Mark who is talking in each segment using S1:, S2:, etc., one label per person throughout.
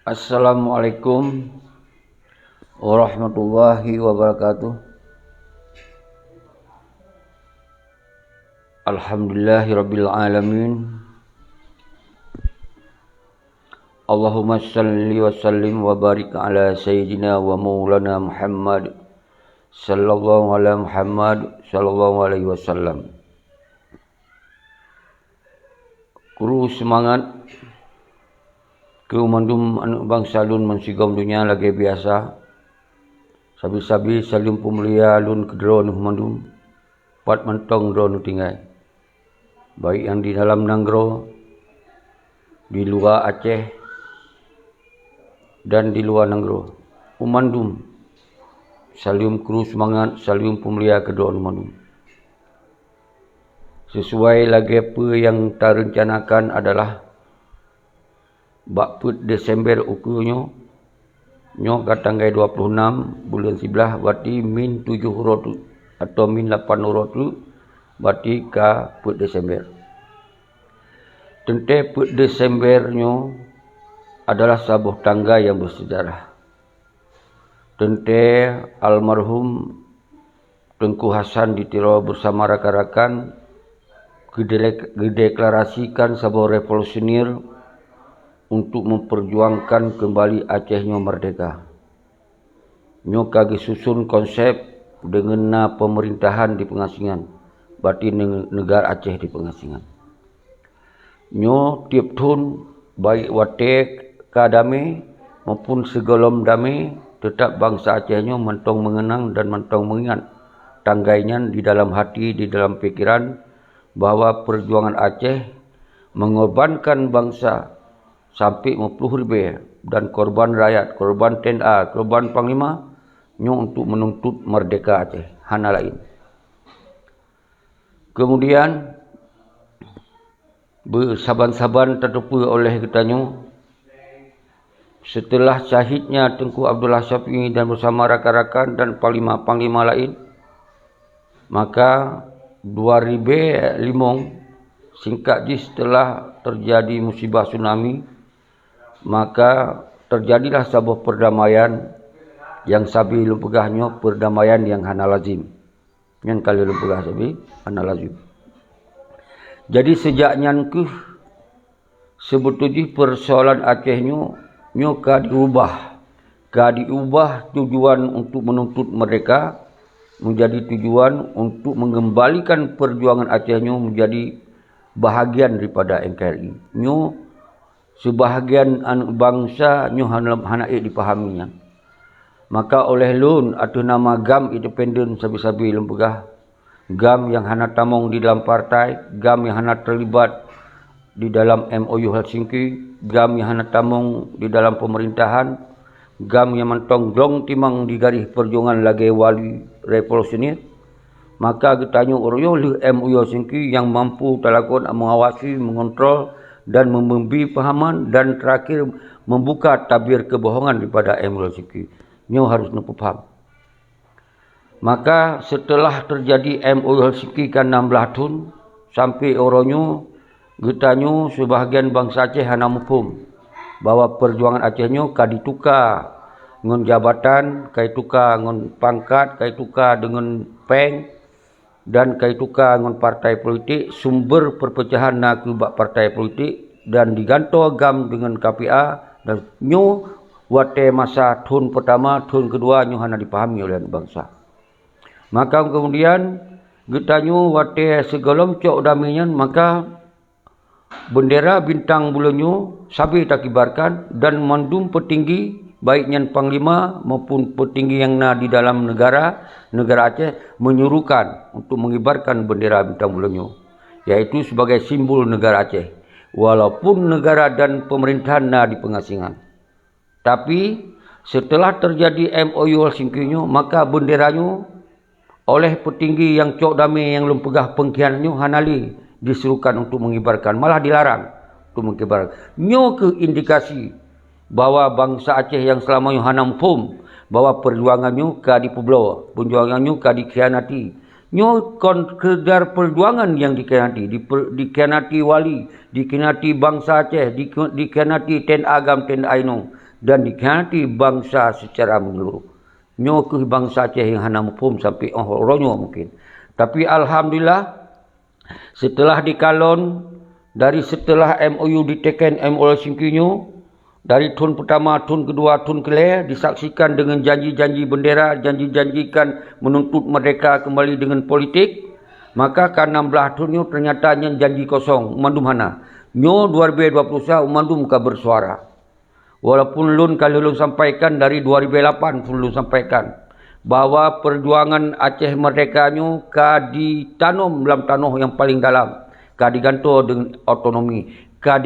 S1: Assalamualaikum warahmatullahi wabarakatuh. Alhamdulillahirabbil alamin. Allahumma shalli wa sallim wa barik ala sayyidina wa maulana Muhammad sallallahu alaihi wasallam. Kuru semangat ke umandum anak bangsa lun mensigom dunia lagi biasa. Sabi-sabi salim pemulia lun kedro nu umandum. Pat mentong dro nu tinggal. Baik yang di dalam Nanggro, di luar Aceh, dan di luar Nanggro. Umandum. Salim kru semangat, salim pemulia kedro nu umandum. Sesuai lagi apa yang terencanakan adalah Bakput Desember ukurnya nyo katanggai 26 bulan 11 berarti min 7 huruf atau min 8 huruf berarti ka put Desember. Tente put Desembernya adalah sebuah tangga yang bersejarah. Tente almarhum Tengku Hasan ditiro bersama rakan-rakan dideklarasikan sebuah revolusioner untuk memperjuangkan kembali Acehnya merdeka. Nyo kagi susun konsep dengan pemerintahan di pengasingan, berarti negara Aceh di pengasingan. Nyo tiap tahun baik watek kadame maupun segelom dame tetap bangsa Acehnya mentong mengenang dan mentong mengingat tanggainya di dalam hati, di dalam pikiran bahwa perjuangan Aceh mengorbankan bangsa sampai 50 lebih dan korban rakyat, korban TNA, korban Panglima nyo untuk menuntut merdeka Aceh, hana lain. Kemudian bersaban-saban terdepu oleh kitanya setelah syahidnya Tengku Abdullah Syafi'i dan bersama rakan-rakan dan panglima-panglima lain, maka 2005 singkat setelah terjadi musibah tsunami, maka terjadilah sebuah perdamaian yang sabi lumpegahnya perdamaian yang hana lazim. Yang kali lumpegah sabi hana lazim. Jadi sejaknya ke sebetulnya persoalan Acehnya nyo ka diubah tujuan untuk menuntut mereka menjadi tujuan untuk mengembalikan perjuangan Acehnya menjadi bahagian daripada NKRI. Nyo sebahagian anak bangsa nyo hanai dipahaminya. Maka oleh lun atau nama GAM independen sabi-sabi lempegah, GAM yang hana tamong di dalam partai, GAM yang hana terlibat di dalam MOU Helsinki, GAM yang hana tamong di dalam pemerintahan, GAM yang mentong glong timang di garis perjuangan lagi wali revolusioner. Maka kita nyo oryo MOU Helsinki yang mampu telakon mengawasi, mengontrol dan memberi pahaman dan terakhir membuka tabir kebohongan daripada MOU Helsinki. Nyo harus faham. Maka setelah terjadi MOU Helsinki kan 16 tahun sampai oronyo getanyo sebahagian bangsa Aceh hana mufhum bahwa perjuangan Acehnya ka ditukar ngon jabatan, kai tukar ngon pangkat, kai tukar dengan peng dan kai tukar ngon partai politik, sumber perpecahan nak kubak partai politik dan diganto GAM dengan KPA dan nyo wate masa tahun pertama, tahun kedua nyo hana dipahami oleh bangsa. Maka kemudian getanyo wate segelom cok daminyan, maka bendera bintang bulanyo sabi tak kibarkan dan mandum petinggi baiknya panglima maupun petinggi yang di dalam negara Aceh menyuruhkan untuk mengibarkan bendera bintang bulanyo, yaitu sebagai simbol negara Aceh. Walaupun negara dan pemerintahan di pengasingan. Tapi setelah terjadi MOU Helsinki-nya, maka benderanya oleh petinggi yang cok damai yang lempegah pengkhianatnya hanali disuruhkan untuk mengibarkan, malah dilarang untuk mengibarkan. Nyo ke indikasi bahwa bangsa Aceh yang selamanya hanam fum bahwa perjuangannya ka dipublo, perjuangannya ka dikhianati. Nyo sekedar perjuangan yang dikhianati, dikhianati wali, dikhianati bangsa Aceh, dikhianati ten agam ten aino. dan dikhianati bangsa secara menyeluruh. Nyo ke bangsa Aceh yang hana mufum sampai oronyo mungkin. Tapi alhamdulillah setelah dikalon dari setelah MOU diteken oleh Singkinyo, dari tahun pertama, tahun kedua, tahun kelima disaksikan dengan janji-janji bendera, janji-janjikan menuntut merdeka kembali dengan politik. Maka ke-16 tahun ternyata janji kosong, umandum hana. Nyo 2021 umandum ka bersuara. Walaupun lun kalau lun sampaikan dari 2008 pun lun sampaikan bahawa perjuangan Aceh merdeka nyo ka ditanam dalam tanah yang paling dalam, ka digantung dengan otonomi, ka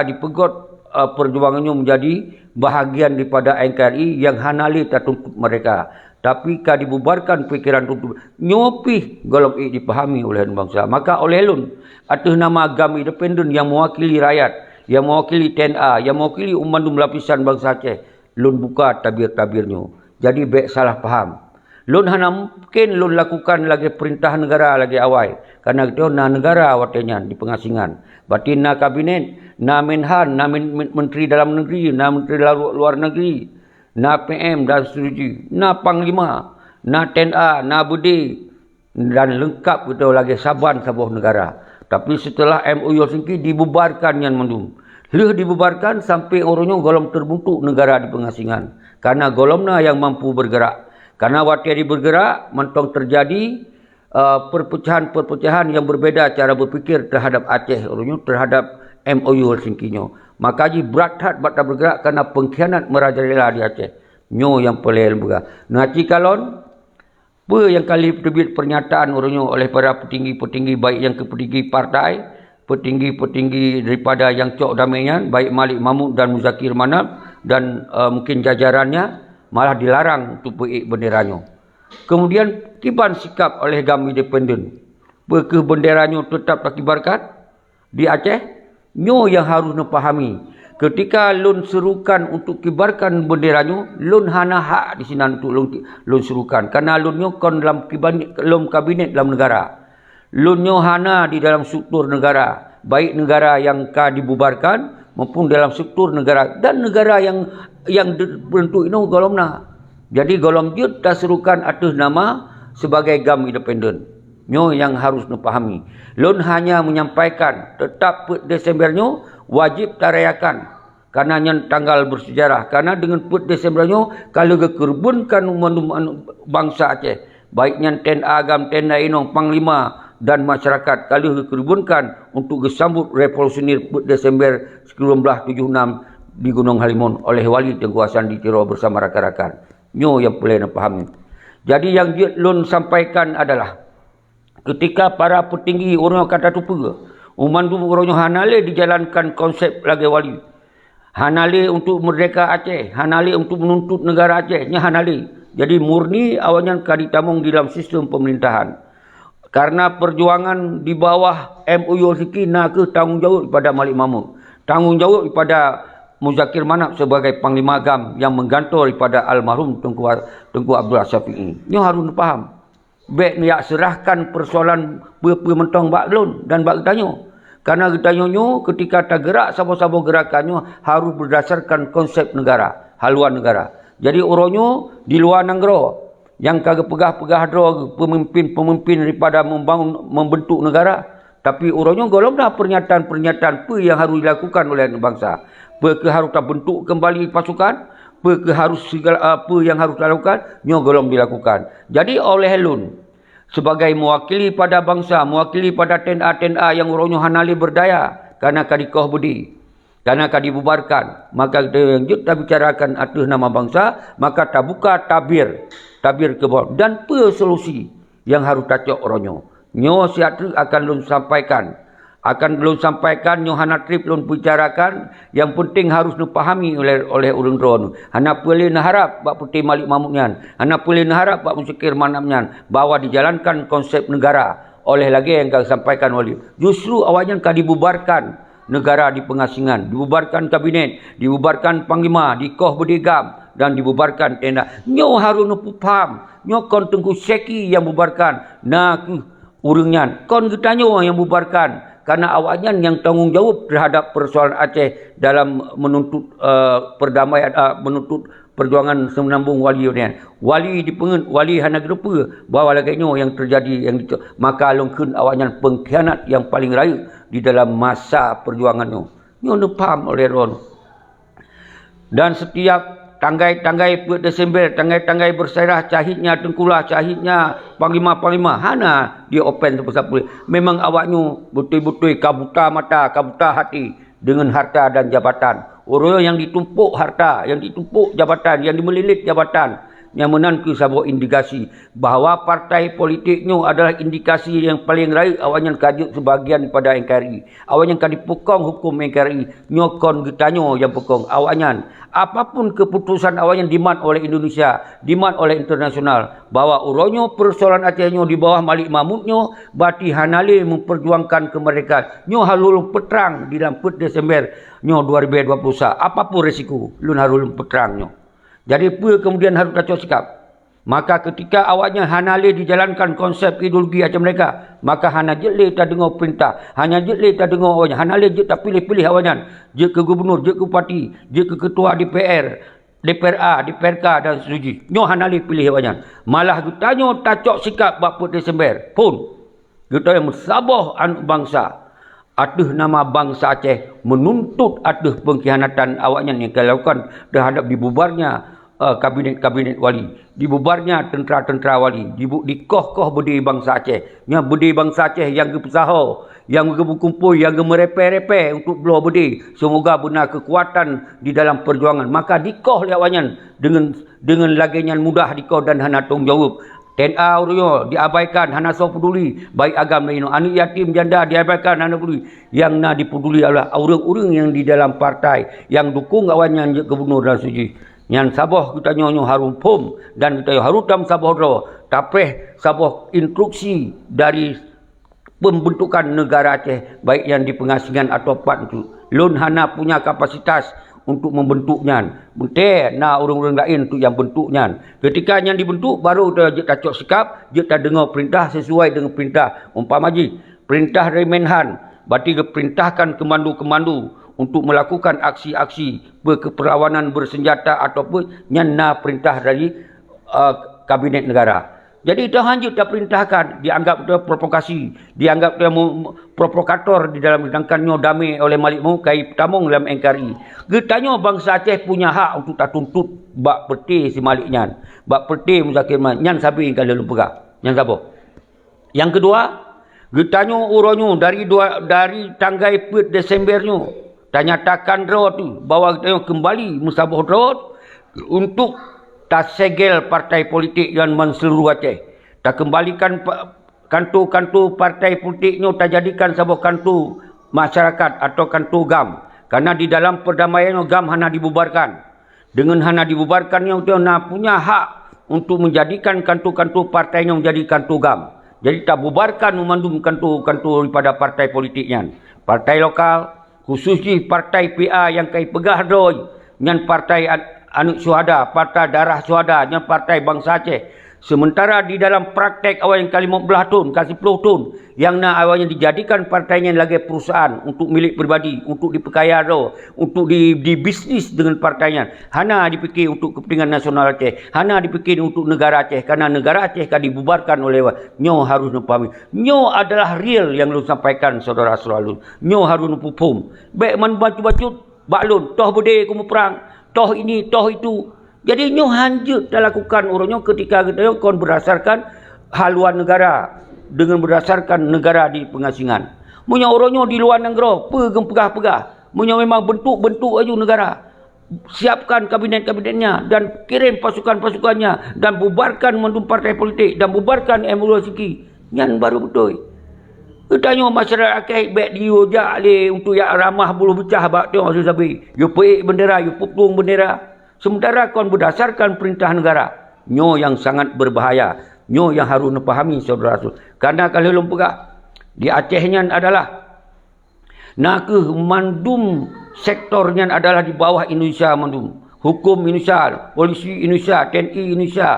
S1: dipegot perjuangannya menjadi bahagian daripada NKRI yang hanali tak tuntut mereka. Tapi ka dibubarkan fikiran tuntut nyopi golong dipahami oleh bangsa. Maka oleh lun atas nama agama independen yang mewakili rakyat, yang mewakili TNA, yang mewakili umandum lapisan bangsa Aceh, lun buka tabir-tabirnya. Jadi baik salah faham. Lun hana mungkin lun lakukan lagi perintah negara lagi awal. Karena itu na negara watenya di pengasingan. Berarti na kabinet, na menhan, na menteri dalam negeri, na menteri luar negeri, na PM dan seterusnya, na panglima, na TNA, na budi dan lengkap itu lagi saban sebuah negara. Tapi setelah MOU Helsinki dibubarkan yang mendung. Leh dibubarkan sampai orangnya golong terbuntuk negara di pengasingan. Karena golongnya yang mampu bergerak. Karena waktu dia bergerak, mentong terjadi perpecahan-perpecahan yang berbeza cara berfikir terhadap Aceh, orangnya terhadap MOU Helsinki-nya. Maka ji berat hat batal bergerak karena pengkhianat merajalela di Aceh. Nyo yang pelel bergerak. Ngaci kalon, apa yang kali terbit pernyataan orangnya oleh para petinggi-petinggi baik yang kepetinggi partai, petinggi-petinggi daripada yang cok damaian, baik Malik Mahmud dan Muzakir Manap dan mungkin jajarannya, malah dilarang untuk peik benderanya. Kemudian kiban sikap oleh GAM independen. Berke benderanya tetap terkibarkan di Aceh. Nyo yang harus napahami. Ketika lun serukan untuk kibarkan benderanya, lun hana hak di sini untuk lun serukan. Karena lun nyo kon dalam kabinet dalam negara. Lun nyo hana di dalam struktur negara. Baik negara yang dibubarkan maupun dalam struktur negara. Dan negara yang bentuk ini golongna. Jadi golong jut tak serukan atas nama sebagai GAM independen. Nyo yang harus napahami. Lun hanya menyampaikan tetap Desembernya wajib tarayakan. Karena yang tanggal bersejarah. Karena dengan Desembernya kalau kekerbunkan bangsa Aceh. Baiknya TNA, GAM, TNA Inong, Panglima dan masyarakat. Kalau kekerbunkan untuk gesambut revolusioner Desember 1976 di Gunung Halimun oleh Wali Tengku Hasan di Tiro bersama rakan-rakan. Nyo yang boleh napahami. Jadi yang lun sampaikan adalah ketika para petinggi orang kata tupa, umandum orangnya hanale dijalankan konsep lagi wali. Hanale untuk merdeka Aceh, hanale untuk menuntut negara Aceh, nya hanale. Jadi murni awalnya kaditamong di dalam sistem pemerintahan. Karena perjuangan di bawah MOU Helsinki nak ke tanggungjawab kepada Malik Mahmud. Tanggungjawab kepada Muzakir Manap sebagai Panglima GAM yang menggantung daripada almarhum Tengku Abdul Syafi'i. Ini harus faham. Baik nak serahkan persoalan mentong bak lun dan bak tanya. Karena tanya ketika tergerak sama-sama gerakannya harus berdasarkan konsep negara, haluan negara. Jadi orangnya di luar negara yang kagak pegah-pegah pemimpin-pemimpin daripada membentuk negara. Tapi orangnya golong dah pernyataan-pernyataan apa yang harus dilakukan oleh bangsa. Apa harus terbentuk kembali pasukan, apa yang harus dilakukan, nyo golong dilakukan. Jadi oleh lun sebagai mewakili pada bangsa, mewakili pada TNA yang orangnya hanali berdaya karena kadikoh budi, karena kadibubarkan, maka kita lanjut kita bicarakan atas nama bangsa, maka tak buka tabir ke bawah dan apa solusi yang harus tacok orangnya. Nyo siat akan lun sampaikan. Nyo hana trip lun bicarakan. Yang penting harus dipahami oleh orang drone. Hana boleh harap bak putih Malik Mahmud nyan. Hana boleh harap bak Muzakir Manap nyan. Bahawa dijalankan konsep negara. Oleh lagi yang kau sampaikan oleh. Justru awalnya kau dibubarkan negara di pengasingan. Dibubarkan kabinet. Dibubarkan panglima. Dikoh berdigam. Dan dibubarkan tenda. Nyo harus paham. Nyo kon Tengku Syeki yang bubarkan. Nah urangnya kon getanya yang bubarkan Kerana awaknya yang tanggungjawab terhadap persoalan Aceh dalam menuntut perdamaian, menuntut perjuangan senambung wali ni. Wali hana gerupa bahawa laganya yang terjadi yang itu, maka longkeun awaknya pengkhianat yang paling raya di dalam masa perjuangan tu. Nyo faham oleh Ron. Dan setiap tanggai-tanggai Desember, tanggai-tanggai berserah, cahitnya tengkulah, cahitnya panglima-panglima, hana dia open sebesar boleh. Memang awaknya betul-betul kabuta mata, kabuta hati dengan harta dan jabatan. Orang yang ditumpuk harta, yang ditumpuk jabatan, yang dimelilit jabatan, yang menanku sebuah indikasi bahawa partai politiknya adalah indikasi yang paling raya awaknya kajuk sebahagian daripada NKRI. Awaknya kan dipukong hukum NKRI, nyokon getanyo yang pukong awaknya. Apapun keputusan awaknya dimat oleh Indonesia, dimat oleh internasional, bahawa uronyo persoalan Acehnya di bawah Malik Mahmudnya, berarti hanale memperjuangkan kemerdekaan. Nyo halul petrang di dalam Desember nyo 2021. Apapun resiko, lun halul petrangnya. Jadi apa kemudian harus kacau sikap? Maka ketika awaknya hanale dijalankan konsep ideologi Aceh mereka, maka hana jetle tak dengar perintah, hanya jetle tak dengar awaknya, hanale je tak pilih-pilih awaknya, je ke gubernur, je ke bupati, je ke ketua DPR, DPRA, DPRK dan seterusnya. Nyo hanale pilih awaknya. Malah getanyo tacok sikap bab Desember pun. Kita yang bersabah anak bangsa. Aduh nama bangsa Aceh menuntut aduh pengkhianatan awaknya yang dilakukan terhadap dibubarnya kabinet-kabinet wali, dibubarnya tentera-tentera wali, dikoh-koh budi bangsa Aceh. Nya budi bangsa Aceh yang berpesaho, yang berkumpul, yang merepe-repe untuk belah budi. Semoga benar kekuatan di dalam perjuangan. Maka dikoh awaknya dengan laginya mudah dikoh dan hana tanggungjawab. TNA urunyo diabaikan, hana so peduli. Baik agama ini, anak yatim janda diabaikan, hana peduli. Yang nak dipeduli adalah orang-orang yang di dalam partai, yang dukung awaknya gubernur dan suci. Yang sabah kita nyo harum pom dan kita harus dalam sabah ro. Tapi sabah instruksi dari pembentukan negara Aceh, baik yang di pengasingan atau part itu. Lun hana punya kapasitas untuk membentuknya. Bentuk na orang-orang lain untuk yang bentuknya. Ketika yang dibentuk baru dia kacau sikap, dia tak dengar perintah sesuai dengan perintah. Umpama ji, perintah dari Menhan, berarti dia perintahkan kemandu-kemandu untuk melakukan aksi-aksi berkeperlawanan bersenjata ataupun yang na perintah dari kabinet negara. Jadi dah hanya dah perintahkan, dianggap dia provokasi, dianggap dia provokator di dalam sedangkannya damai oleh Malik Mahmud kai tamung dalam NKRI. Getanya bangsa Aceh punya hak untuk tak tuntut bak peti si Malik nyan. Bak peti Muzakir nyan sabi kalau lu pegang. Nyan siapa? Yang kedua, getanya uronyo dari tanggai Desembernya tanyatakan road tu bahawa getanya kembali musabah road untuk tak segel partai politik yang menseluruh Aceh. Tak kembalikan kantor-kantor partai politiknya, tak jadikan sebuah kantor masyarakat atau kantor GAM. Karena di dalam perdamaian GAM hana dibubarkan. Dengan hana dibubarkannya, dia punya hak untuk menjadikan kantor-kantor partainya menjadi kantor GAM. Jadi tak bubarkan memandum kantor-kantor daripada partai politiknya. Partai lokal, khususnya partai PA yang kai pegah doi, dengan partai anak syuhada, partai darah syuhada, yang partai bangsa Aceh. Sementara di dalam praktek awal yang kali 15 tahun, kasih 10 tahun, yang nak awalnya dijadikan partainya lagi perusahaan untuk milik pribadi, untuk diperkaya roh, untuk dibisnis dengan partainya. Hana dipikir untuk kepentingan nasional Aceh, hana dipikir untuk negara Aceh, karena negara Aceh kan dibubarkan oleh nyo harus napahami. Nyo adalah real yang lu sampaikan saudara-saudara lu. Nyo harus napupum. Baik man bacu-bacu baklun, toh bude kumu perang, toh ini, toh itu. Jadi nyo hanjut dah lakukan orangnya ketika kita kon berdasarkan haluan negara dengan berdasarkan negara di pengasingan. Munya orangnya di luar negara, pegah-pegah. Munya memang bentuk-bentuk aja negara. Siapkan kabinet-kabinetnya dan kirim pasukan-pasukannya dan bubarkan mandum partai politik dan bubarkan MUI Siki. Yang baru betul. Tanya masyarakat Aceh baik diojak le untuk yang ramah bulu pecah bak tengok sabi. Yo peik bendera, yo pupung bendera. Sementara kon berdasarkan perintah negara. Nyo yang sangat berbahaya. Nyo yang harus dipahami saudara-saudara. Karena kalau lu pegah di Acehnya adalah nak mandum sektornya adalah di bawah Indonesia mandum. Hukum Indonesia, polisi Indonesia, TNI Indonesia,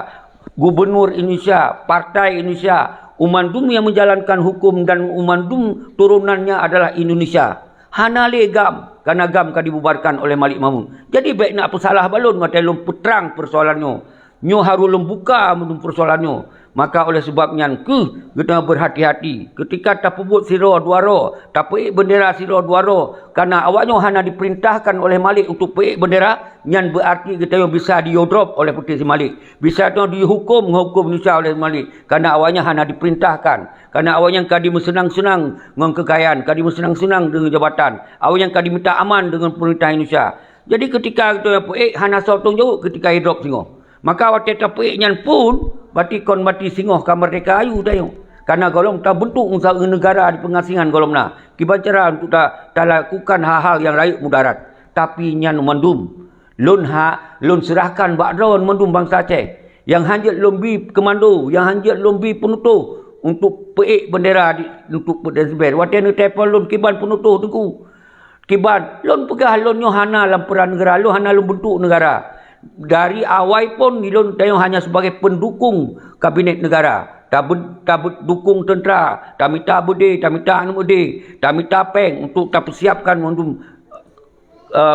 S1: gubernur Indonesia, partai Indonesia, Umandum yang menjalankan hukum dan umandum turunannya adalah Indonesia. Hanale gam, karena gam kan dibubarkan oleh Malik Mamun. Jadi baik nak pesalah balun, mata lom peterang persoalannya. Nyo harus lembuka menum persoalannya. Maka oleh sebabnya kita berhati-hati. Ketika tak pebut siro duaro, tak peik bendera siro duaro, karena awaknya hanya diperintahkan oleh Malik untuk peik bendera, yang berarti kita bisa diodrop oleh putih si Malik. Bisa dihukum Indonesia oleh Malik. Karena awaknya hanya diperintahkan. Karena awaknya kadi senang-senang dengan kekayaan, kadi senang-senang dengan jabatan. Awaknya kadi minta aman dengan pemerintah Indonesia. Jadi ketika kita peik hanya sotong jauh ketika hidup singo. Maka waktu tak peik nyan pun berarti kon berarti singoh kamar mereka ayu dah yo. Karena golong tak bentuk usaha negara di pengasingan golong na. Kibacara untuk tak lakukan hal-hal yang layak mudarat. Tapi nyan mandum. Lun serahkan bakdron mandum bangsa Aceh. Yang hanjat lombi komando, yang hanjat lombi penutuh untuk peik bendera untuk berdesbel. Waktu ni tepal lun kiban penutuh tengku. Kiban lun pegah lun nyo hana dalam peran negara, lun hana lun bentuk negara. Dari awal pun Ilon Tayo hanya sebagai pendukung kabinet negara. Tak dukung tentera, tak minta budi, tak minta anu budi, tak minta peng untuk tak persiapkan untuk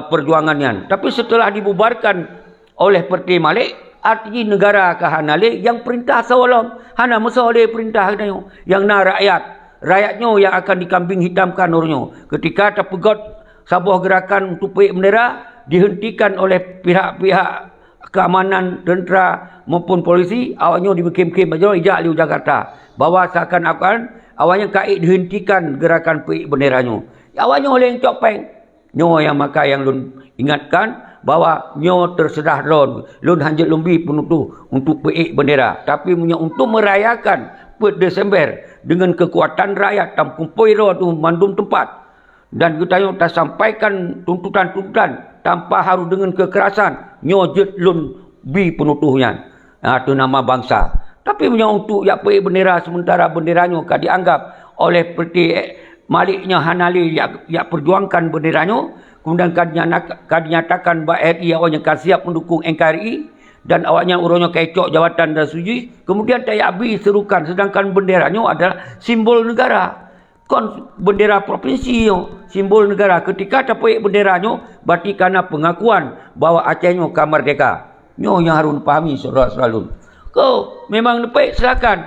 S1: perjuangannya. Tapi setelah dibubarkan oleh Perdana Malik, artinya negara kahanale yang perintah sawalom, hana masa oleh perintah Tayo, yang na rakyatnya yang akan dikambing hitamkan orangnya. Ketika terpegot sebuah gerakan untuk peik bendera, dihentikan oleh pihak-pihak keamanan, tentera maupun polisi, awalnya dibikin-bikin baju ijak liu Jakarta. Bahawa seakan-akan awalnya kait dihentikan gerakan peik benderanya. Awalnya oleh yang copeng. Nyo yang maka yang lun ingatkan bahawa nyo tersedah lun hanjat lumbi penutuh untuk peik bendera. Tapi untuk merayakan 4 Desember dengan kekuatan rakyat dan kumpul tu mandum tempat. Dan kita yang tak sampaikan tuntutan-tuntutan tanpa harus dengan kekerasan, nyojet lun bi penutuhnya. Itu nama bangsa. Tapi untuk yang peik bendera sementara benderanya kan dianggap oleh Perdana Maliknya Hanali yang perjuangkan benderanya, kemudian kan dinyatakan bahawa RI awaknya kan siap mendukung NKRI dan awaknya urangnya kecok jawatan dan suji, kemudian tak habis serukan, sedangkan benderanya adalah simbol negara. Kon bendera provinsi simbol negara. Ketika terpeik benderanya, berarti kerana pengakuan bahawa Acehnya kan merdeka. Nyo yang harus pahami saudara-saudara lun. Kau memang terpeik silakan.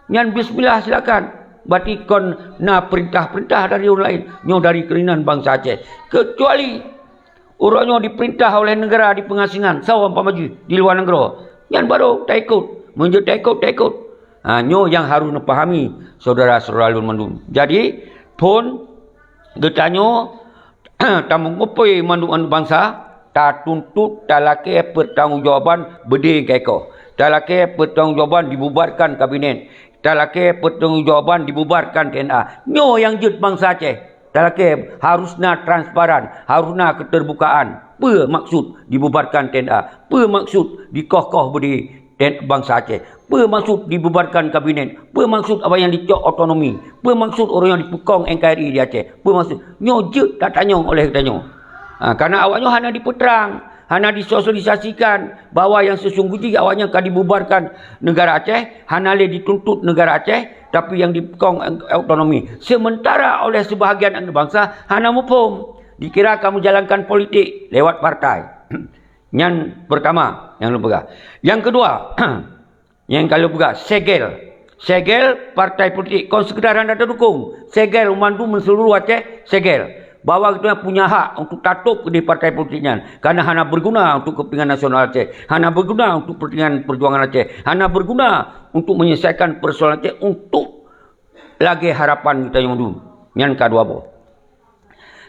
S1: Nyan bismillah silakan. Berarti kon na perintah-perintah dari orang lain. Nyo dari kerinan bangsa Aceh. Kecuali orangnya diperintah oleh negara di pengasingan. Sawang pamaju di luar negara. Nyan baru tak ikut. Menjadi tak ikut. Nyo yang harus dipahami saudara-saudara lun mandum. Jadi pun getanyo tamu ngopoi mandum bangsa tak tuntut tak laki pertanggungjawaban berdiri keko. Tak laki pertanggungjawaban dibubarkan kabinet. Tak laki pertanggungjawaban dibubarkan TNA. Nyo yang jut bangsa Aceh. Tak laki harusnya transparan, harusnya keterbukaan. Apa maksud dibubarkan TNA? Apa maksud dikoh-koh berdiri bangsa Aceh? Apa maksud dibubarkan kabinet? Apa maksud apa yang dicok otonomi? Apa maksud orang yang dipukong NKRI di Aceh? Apa maksud? Nyojek tak tanya oleh tanya. Karena awaknya hanya dipeterang, hanya disosialisasikan bahawa yang sesungguhnya awaknya akan dibubarkan negara Aceh, hanya dituntut negara Aceh, tapi yang dipukong otonomi. Sementara oleh sebahagian bangsa hanya mupum. Dikira kamu jalankan politik lewat partai. Yang pertama, yang lu pegang. Yang kedua, yang kalau pegang, segel partai politik. Kau sekedar anda dukung. Segel umandu menseluruh Aceh, segel. Bahawa kita punya hak untuk tatuk di partai politiknya. Karena hanya berguna untuk kepentingan nasional Aceh. Hanya berguna untuk kepentingan perjuangan Aceh. Hanya berguna untuk menyelesaikan persoalan Aceh. Untuk lagi harapan kita yang dulu. Yang kedua apa?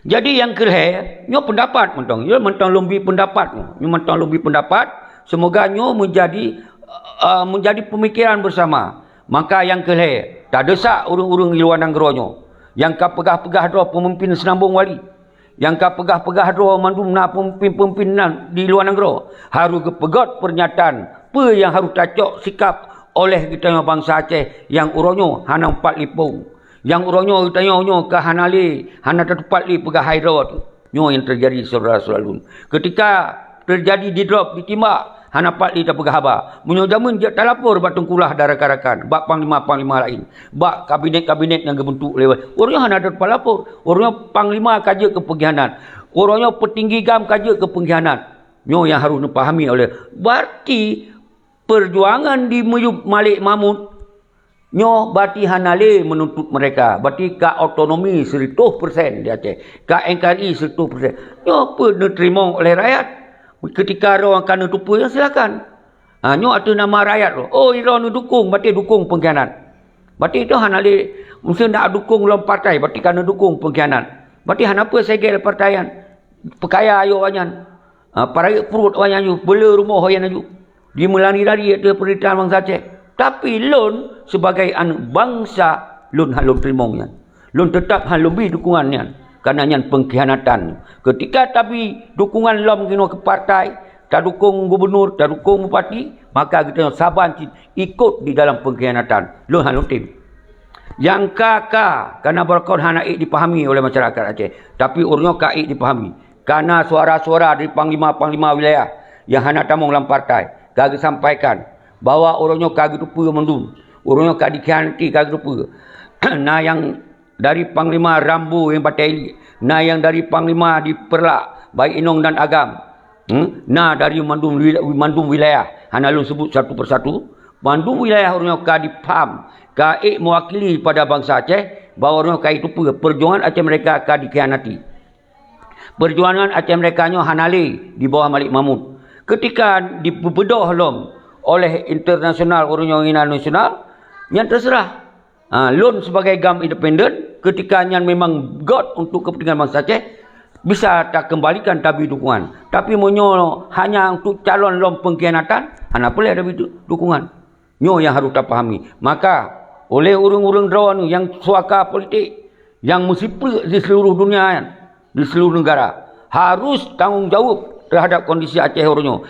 S1: Jadi yang ketiga, nyo pendapat mentang. Nyo mentang lebih pendapat. Nyo mentang lebih pendapat. Semoga nyo menjadi pemikiran bersama. Maka yang ketiga, tak desak urung-urung di luar negara. Yang kau pegah-pegah doa pemimpin senambung wali. Yang kau pegah-pegah doa mandum na pemimpin-pemimpinan di luar negara. Harus kepegot pernyataan. Apa yang harus tacok sikap oleh kita bangsa Aceh. Yang urangnya hana 4 lipung. Yang urangnya tanya ke hanali. Hana tepat li pegah haidra tu. Nyo yang terjadi saudara-saudara lun. Ketika terjadi di drop, ditimbak. hana pat li ta pegahaba. Munyo jamun dia talapor bat tengkulah darakan bak panglima-panglima lain. Bak kabinet-kabinet yang gebentuk lewat. Orangnya hana ada palapor. Orangnya panglima kaja ke pengkhianat. Orangnya petinggi gam kaja ke pengkhianat. Nyo yang harus dipahami oleh. Berarti perjuangan di Malik Mahmud nyo berarti hanale menuntut mereka. Berarti ka autonomi 100% di Aceh. Ka NKRI 100%. Nyo pun diterima oleh rakyat. Ketika orang kena tupu, ya silakan. Nyo ada nama rakyat tu. Oh, orang dukung, berarti dukung pengkhianat. Berarti itu hanale mesti nak dukung dalam partai, berarti kena dukung pengkhianat. Berarti hanapa segel partaian. Pekaya ayo wanyan. Para perut wanyan you, bela rumah wanyan you. Dia melani dari itu pemerintahan bangsa Aceh. Tapi lon sebagai anak bangsa, lon halom terimongnya. Lon tetap halom lebih dukungannya. Kerana yang pengkhianatan. Ketika tapi dukungan lom kena ke partai, tak dukung gubernur, tak dukung bupati, maka kita saban ikut di dalam pengkhianatan. Lon halom tim. Yang kakak, kerana berkon hanaik dipahami oleh masyarakat Aceh. Tapi orangnya kaik dipahami. Kerana suara-suara dari panglima-panglima wilayah yang hana tamung dalam partai. Kami sampaikan bahawa orangnya kagak lupa mendung. Orangnya kagak dikhianati kagak lupa. Nah yang dari Panglima Rambu yang Batai, nah yang dari Panglima di Perlak, baik Inong dan Agam. Nah dari mandum wilayah. Hana lu sebut satu persatu. Mandum wilayah orangnya kagak dipaham. Kagak mewakili pada bangsa Aceh bahawa orangnya kagak lupa. Perjuangan Aceh mereka kagak dikhianati. Perjuangan Aceh mereka nyo hanale di bawah Malik Mahmud. Ketika dibedoh lom oleh internasional orangnya nasional, yang terserah. Lon sebagai gam independen, ketika yang memang God untuk kepentingan bangsa Aceh, bisa tak kembalikan tabi dukungan. Tapi monyo hanya untuk calon lom pengkhianatan, hana boleh ada dukungan. Nyo yang harus tak pahami. Maka oleh urung-urung drawan yang suaka politik, yang musibah di seluruh dunia, di seluruh negara, harus tanggungjawab terhadap kondisi Aceh orangnya.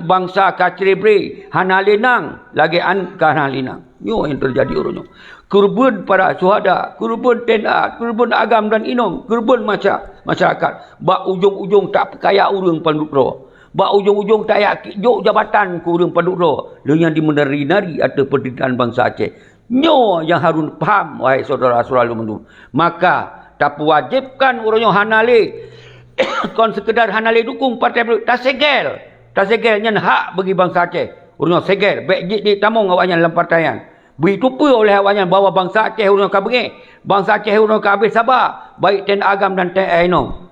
S1: Bangsa kacerebre, hana lenang, lagi hana lenang. Nyo yang terjadi orangnya. Kurban para syuhada, kurban TNA, kurban Agam dan Inong, kurban masyarakat. Bak ujung-ujung tak perkaya urang pandukro. Bak ujung-ujung tak yakijok jabatan ke urang pandukro. Yang dimenari-nari atas pendidikan bangsa Aceh. Nyo yang harus faham, wahai saudara-saudara lumendung. Maka tak wajibkan orangnya hanale kon sekedar hanale dukung partai tak segel. Tak segel nyan hak bagi bangsa Aceh. Orangnya segel, baik di tamung awaknya dalam partaian. Begitu pun oleh awaknya bahawa bangsa Aceh urang kabeh. Bangsa Aceh urang kabeh sabar. Baik Ten Agam dan Ten Ainong.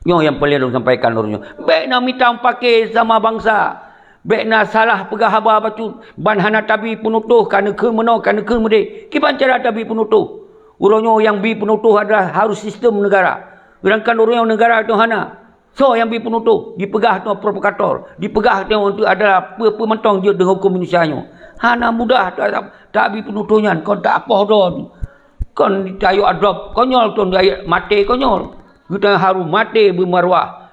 S1: Yang paling orang sampaikan orangnya. Baik nak minta pakai sama bangsa. Baik nak salah pegah haba batu. Ban hana tabi penutuh. Kerana ke mana, kerana ke mede. Kipan cara tabi penutuh. Orangnya yang bi penutuh adalah harus sistem negara. Sedangkan orang yang negara itu hana. So yang bi penutuh. Dipegah tu provokator. Dipegah tu untuk adalah pementong dia dengan hukum Indonesia nya. Hana mudah tak bi penutuhnya. Kau tak apa dah. Kau ditayu adab. Konyol tu mati konyol. Kita harus mati bermarwah.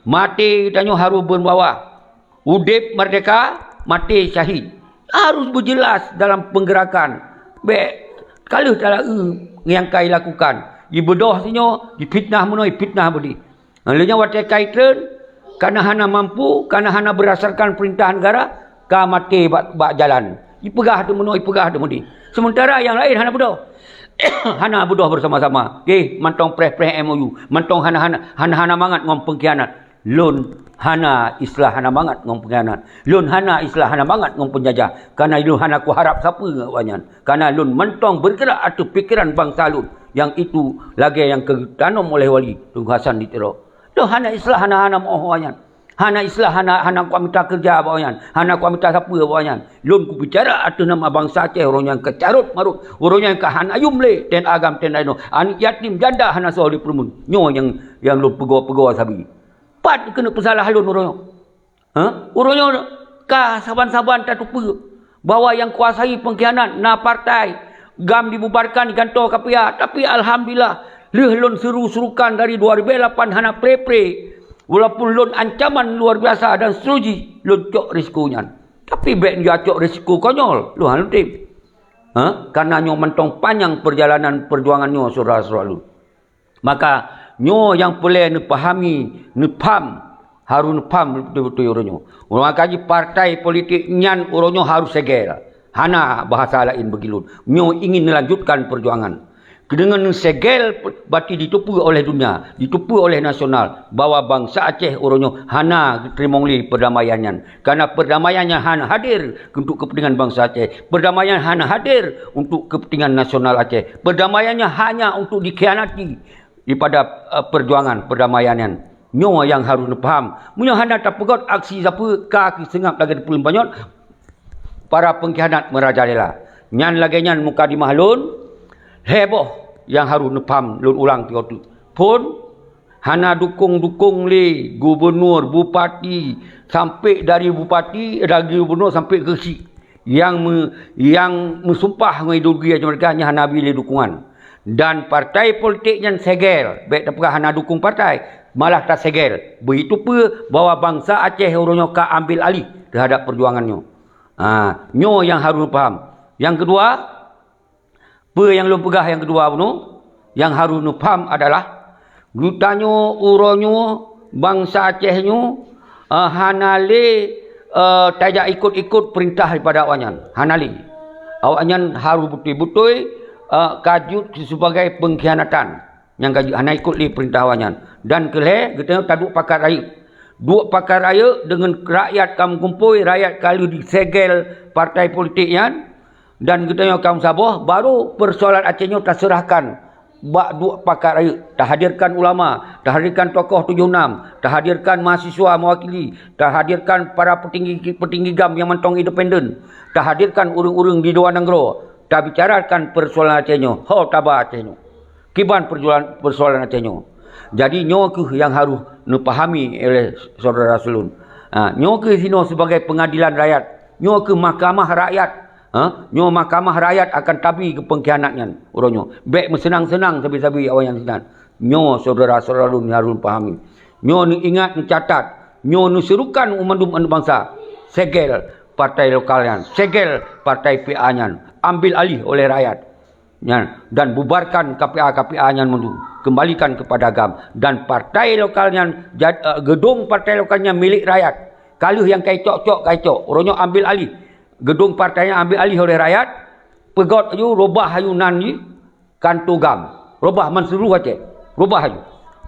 S1: Mati kita harus bermarwah. Udip merdeka, mati syahid. Harus berjelas dalam penggerakan. Baik, kalau tak yang kau lakukan. Dibedoh sinyo, dipitnah mana, dipitnah budi. Lalunya watai kaitan, kerana hana mampu, kerana hana berdasarkan perintah negara, kau mati bak jalan. Dipegah tu mana, dipegah tu budi. Sementara yang lain hana bedoh. Hana bedoh bersama-sama. Mantong preh-preh MOU. Mantong hana mangat ngom pengkhianat. Lun hana islah hana mangat ngom pengkhianat. Lun hana islah hana mangat ngom penjajah. Karena lun hana ku harap siapa ngawanyan. Karena lun mantong bergerak atas fikiran bangsa lun. Yang itu lagi yang ketanam oleh wali Tunku Hasan di Tero. Lun hana islah hana moh wanyan. Hana islah hana ku minta kerja bawayan. Hana ku minta siapa bawayan. Lun ku bicara atas nama bangsa Aceh orang yang kecarut marut, orang yang kahan ayum le ten agam ten aino. Anak yatim janda hana soal di perumun. Nyo yang lun pegawai sabi. Pat kena pesalah lun orangnya. Orangnya ka saban-saban tak tupa bahawa yang kuasai pengkhianat na partai gam dibubarkan di kantor KPA. Tapi alhamdulillah lun seru-serukan dari 2008 hana pre-pre. Walaupun lun ancaman luar biasa dan seruji, lun cok risikonya. Tapi baik dia cok risiko konyol. Lu halun tim. Karena nyo mentong panjang perjalanan perjuangan nyo saudara-saudara lu. Maka nyo yang boleh nepahami, nepam harus faham betul-betul uronyo. Orang kaji partai politik nyan uronyo harus segel. Hana bahasa lain begilun. Nyo ingin melanjutkan perjuangan. Dengan segel berarti ditupu oleh dunia, ditupu oleh nasional bahwa bangsa Aceh uronyo hana terimongli perdamaiannya. Karena perdamaiannya hana hadir untuk kepentingan bangsa Aceh. Perdamaian hana hadir untuk kepentingan nasional Aceh. Perdamaiannya hanya untuk dikhianati daripada perjuangan perdamaiannya. Nyo yang harus faham. Munyo hana tak pegot aksi siapa kaki sengap lagi di banyak para pengkhianat merajalela. Nyan lagi nyan muka di mahlun heboh yang harus faham lun ulang tiga tu. Pun hana dukung-dukung li gubernur, bupati sampai dari bupati dari gubernur sampai ke si yang mensumpah mengideologi mereka hanya bili dukungan. Dan partai politik yang segel, baik tak hana dukung partai, malah tak segel. Begitu pula bahawa bangsa Aceh orangnya ka ambil alih terhadap perjuangannya. Nyo yang harus faham. Yang kedua, apa yang lu pegah yang kedua bunu, yang harus nu faham adalah gutanyo uronyo bangsa Acehnya hanale tajak ikut-ikut perintah daripada awanyan. Hanali. Awanyan harus betul-betul kajut sebagai pengkhianatan. Yang kajut hana ikut li perintah awanyan. Dan keleh kita taduk pakar raya. Dua pakar raya dengan rakyat kamu kumpul, rakyat kalau disegel partai politiknya. Dan kita yang kaum Sabah baru persoalan Acehnya terserahkan dua pakar raya, terhadirkan ulama, terhadirkan tokoh 76, terhadirkan mahasiswa mewakili, terhadirkan para petinggi GAM yang mentong independen, terhadirkan urung-urung di Dewan Negara, terbicarakan persoalan Acehnya, tabah Acehnya, kiban persoalan Acehnya. Jadi nyo ke yang harus dipahami oleh saudara Sulun. Nyo ke sini sebagai pengadilan rakyat, nyo ke mahkamah rakyat. Nyo mahkamah rakyat akan tabi ke pengkhianatnya uronyo. Baik senang-senang sabi-sabi awak yang senang. Nyo saudara-saudara lu harus pahami. Nyo ni ingat ni catat. Nyo ni serukan umandum bangsa. Segel partai lokalnya, segel partai PA-nya, ambil alih oleh rakyat. Dan bubarkan KPA-KPA-nya mundur. Kembalikan kepada GAM. Dan partai lokalnya, gedung partai lokalnya milik rakyat. Kalau yang kaicok, uronyo ambil alih. Gedung partainya ambil alih oleh rakyat, pegot ayu, robah ayu nanti, kantor GAM. Robah menseluruh Aceh. Robah ayu.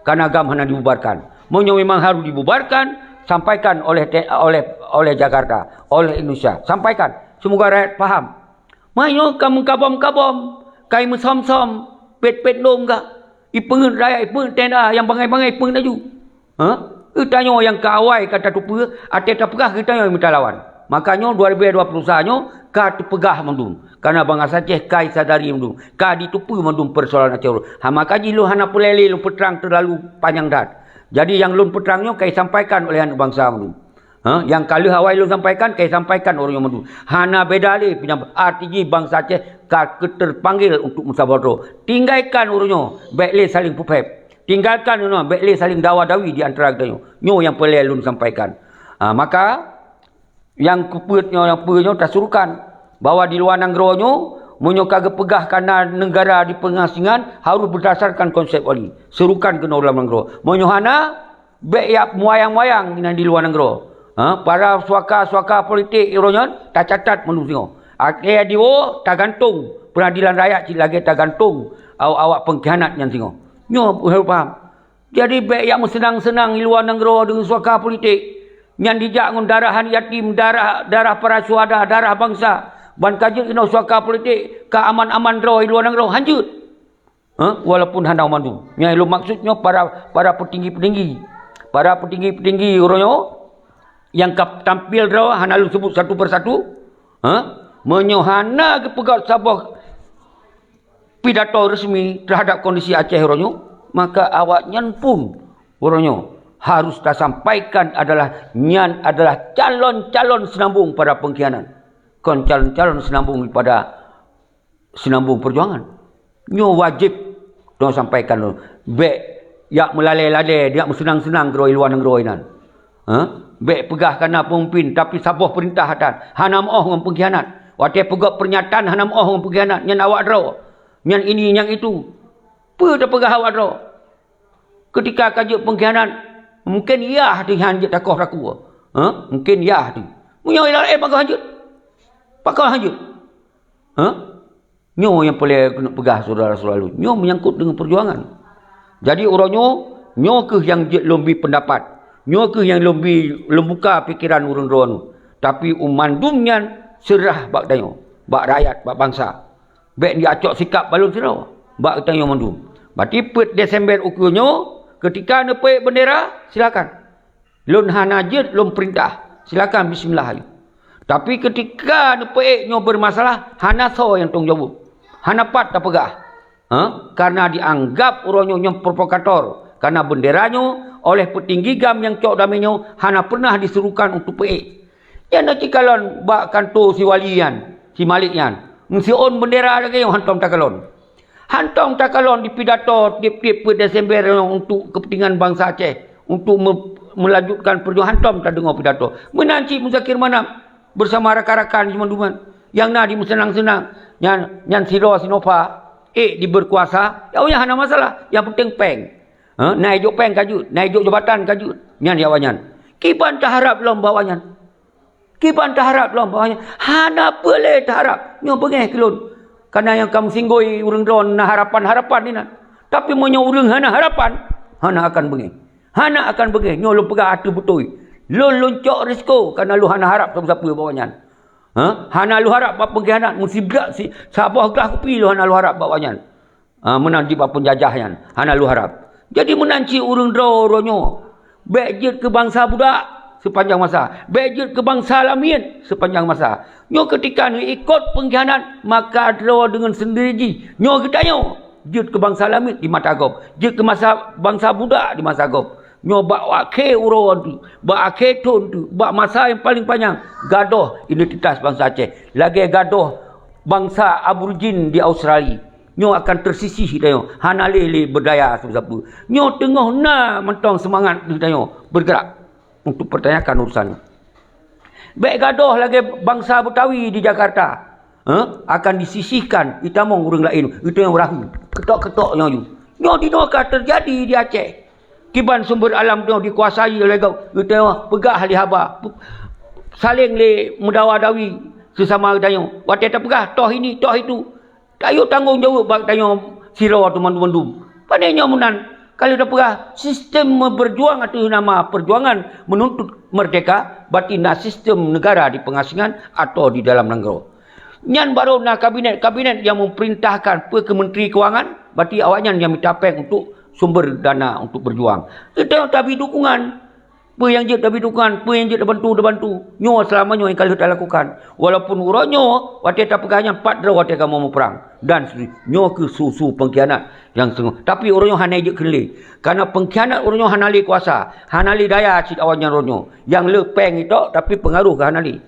S1: Karena GAM hanya dibubarkan. Maunya memang harus dibubarkan, sampaikan oleh Jakarta, oleh Indonesia. Sampaikan. Semoga rakyat faham. Mayo kamu kabom-kabom, kai mesom-som, pet-pet lom ka. Ipengen rakyat, ipengen tenda, yang bangai-bangai ipengen aju. Tanya yang kawai kata tupu, ate tak pegah kita yang minta lawan. Makanya 2021 ka terpegah mendung. Karena bangsa Aceh kai sadari mendung. Ka ditupu mendung persoalan Aceh. Maka lu hana pelele lu peterang terlalu panjang dat. Jadi yang lu peterangnya kai sampaikan oleh anak bangsa mendung. Yang kali hawai lu sampaikan kai sampaikan orang yang mendung. Hana beda le artinya bangsa Aceh ka terpanggil untuk musyawarah. Tinggalkan urunyo baik le saling pupep. Tinggalkan urunyo baik le saling dawa-dawi di antara kita. Nyo yang pelele lu sampaikan. Maka yang kuputnya yang punya tak suruhkan bahwa di luar negara munyo kagak pegah karena negara di pengasingan harus berdasarkan konsep wali serukan ke dalam negara munyo hana beyak moyang-moyang di luar negara para suaka-suaka politik ironyon tak catat menusio akhirnya diwo tak gantung peradilan rakyat lagi tak gantung awak pengkhianat yang singo nyo paham jadi beyak senang-senang di luar negara dengan suaka politik yang dijak dengan darahan yatim, darah para syuhada, darah bangsa. Ban kajut kena suaka politik, ke aman-aman draw di luar negara, hancur. Walaupun handau mandu. Yang itu maksudnya para petinggi-petinggi. Para petinggi-petinggi orangnya, yang tampil draw, hana lu sebut satu persatu. Menyohana kepegat sabah pidato resmi terhadap kondisi Aceh orangnya. Maka awaknya pun orangnya. Harus kita sampaikan adalah nyan adalah calon-calon senambung pada pengkhianat. Kon calon-calon senambung pada senambung perjuangan. Nyo wajib dong sampaikan lo. Bek yak melalai-lalai dia senang-senang ke luar negara inan. Bek pegah kana pemimpin tapi sabah perintah hatan. Hana moh ngam pengkhianat. Wate pegak pernyataan hana moh ngam pengkhianat. Nyan awak draw. Nyan ini yang itu. Apa dah pegah awak draw. Ketika kajuk pengkhianat Mungkin iya tu hanjut takoh raku. Mungkin iya tu. Munyo lain pakau hanjut. Pakau hanjut. Nyo yang boleh kena pegah saudara-saudara lu. Nyo menyangkut dengan perjuangan. Jadi orangnya nyo ke yang lebih pendapat. Nyo ke yang lebih lembuka fikiran urang-urang. Tapi umandumnya serah bak dayo, bak rakyat, bak bangsa. Bek dia acok sikap balon serau. Bak dayo mandum. Berarti pet Desember ukurnya ketika nepek bendera silakan. Lon hanajit lon perintah. Silakan bismillah ayo. Tapi ketika nepek nyo bermasalah hana so yang tanggung jawab. Hana pat tak pegah. Karena dianggap orangnya yang provokator. Karena benderanya oleh petinggi gam yang cok daminya hana pernah disuruhkan untuk PE. Yang nak cikalon bak kantor si walian, si malikyan. Si on bendera lagi yang hantam takalon. Hantam takalon di pidato tiap-tiap Desember untuk kepentingan bangsa Aceh. Untuk melanjutkan perjuangan hantam tak dengar pidato. Menanci Muzakir Manap bersama rakan-rakan di Manduman. Yang nak di senang-senang. Yang siro sinova. Di berkuasa. Ya hana masalah. Yang penting peng. Naik jok peng kajut. Naik jok jabatan kajut. Nyan ya wanyan. Kiban tak harap belum bawanya. Kiban tak harap belum bawanya. Hana boleh tak harap. Nyo bengeh kelon. Karena yang kamu singgoi urang drone na harapan-harapan ni nak. Tapi monya urang hana harapan. Hana akan bengeh. Hana akan bengeh. Nyo lu pegah atu betul. Lu loncok risiko. Karena lu hana harap siapa-siapa bawanya. Hana lu harap bak pengkhianat. Musibah si sabah gelah kopi lu hana lu harap bawanya. Menanti bak penjajahnya. Hana lu harap. Jadi menanci urang drone. Bejit ke bangsa budak. Sepanjang masa. Bejit ke bangsa lamin sepanjang masa. Nyo ketika ni ikut pengkhianat maka draw dengan sendiri. Nyo gedanya jut ke bangsa lamin di mata agop. Jut ke masa bangsa budak di masa agop. Nyo bak wakil urawan tu. Bak akhir tun tu. Bak masa yang paling panjang. Gadoh identitas bangsa Aceh. Lagi gadoh bangsa Aborigin di Australia. Nyo akan tersisih dayo. Hana lele berdaya siapa-siapa. Nyo tengah na mentong semangat dayo bergerak. Untuk pertanyakan urusan. Baik gadoh lagi bangsa Betawi di Jakarta. Akan disisihkan. Itamong orang lain. Itu yang rahu. Ketok-ketok nyo. Nyo dinokah terjadi di Aceh. Kiban sumber alam tu dikuasai oleh kau. Itu yang pegah li haba. Saling li mendawa-dawi. Sesama dayo. Waktu tak pegah. Toh ini, toh itu. Tayo tanggung jawab. Bak dayo siro tu mandu-mandu. Padanya munan. Kalau dah pegah sistem berjuang atau nama perjuangan menuntut merdeka, berarti nak sistem negara di pengasingan atau di dalam negara. Nyan baru nak kabinet yang memerintahkan ke Menteri Kewangan, berarti awaknya yang minta peng untuk sumber dana untuk berjuang. Kita tapi dukungan. Apa yang dia tapi dukungan, apa yang dia bantu. Nyo selamanya yang kalau tak lakukan. Walaupun uranyo, waktu tak pegahnya 4 draw waktu kamu mau perang. Dan nyo ke susu pengkhianat yang sungguh. Tapi uranyo hana ijek kelih. Karena pengkhianat uranyo hana li kuasa. Hana li daya cik awaknya uranyo. Yang lepeng itu tapi pengaruh ke hana li.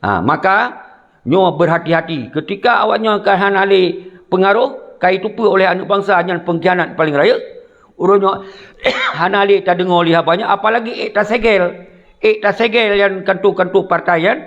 S1: Maka nyo berhati-hati. Ketika awaknya ke hana li pengaruh, kai tupu oleh anak bangsa yang pengkhianat paling raya. Urunyo hanali tak dengar lihat banyak, apalagi tak segel yang kantor-kantor partaian,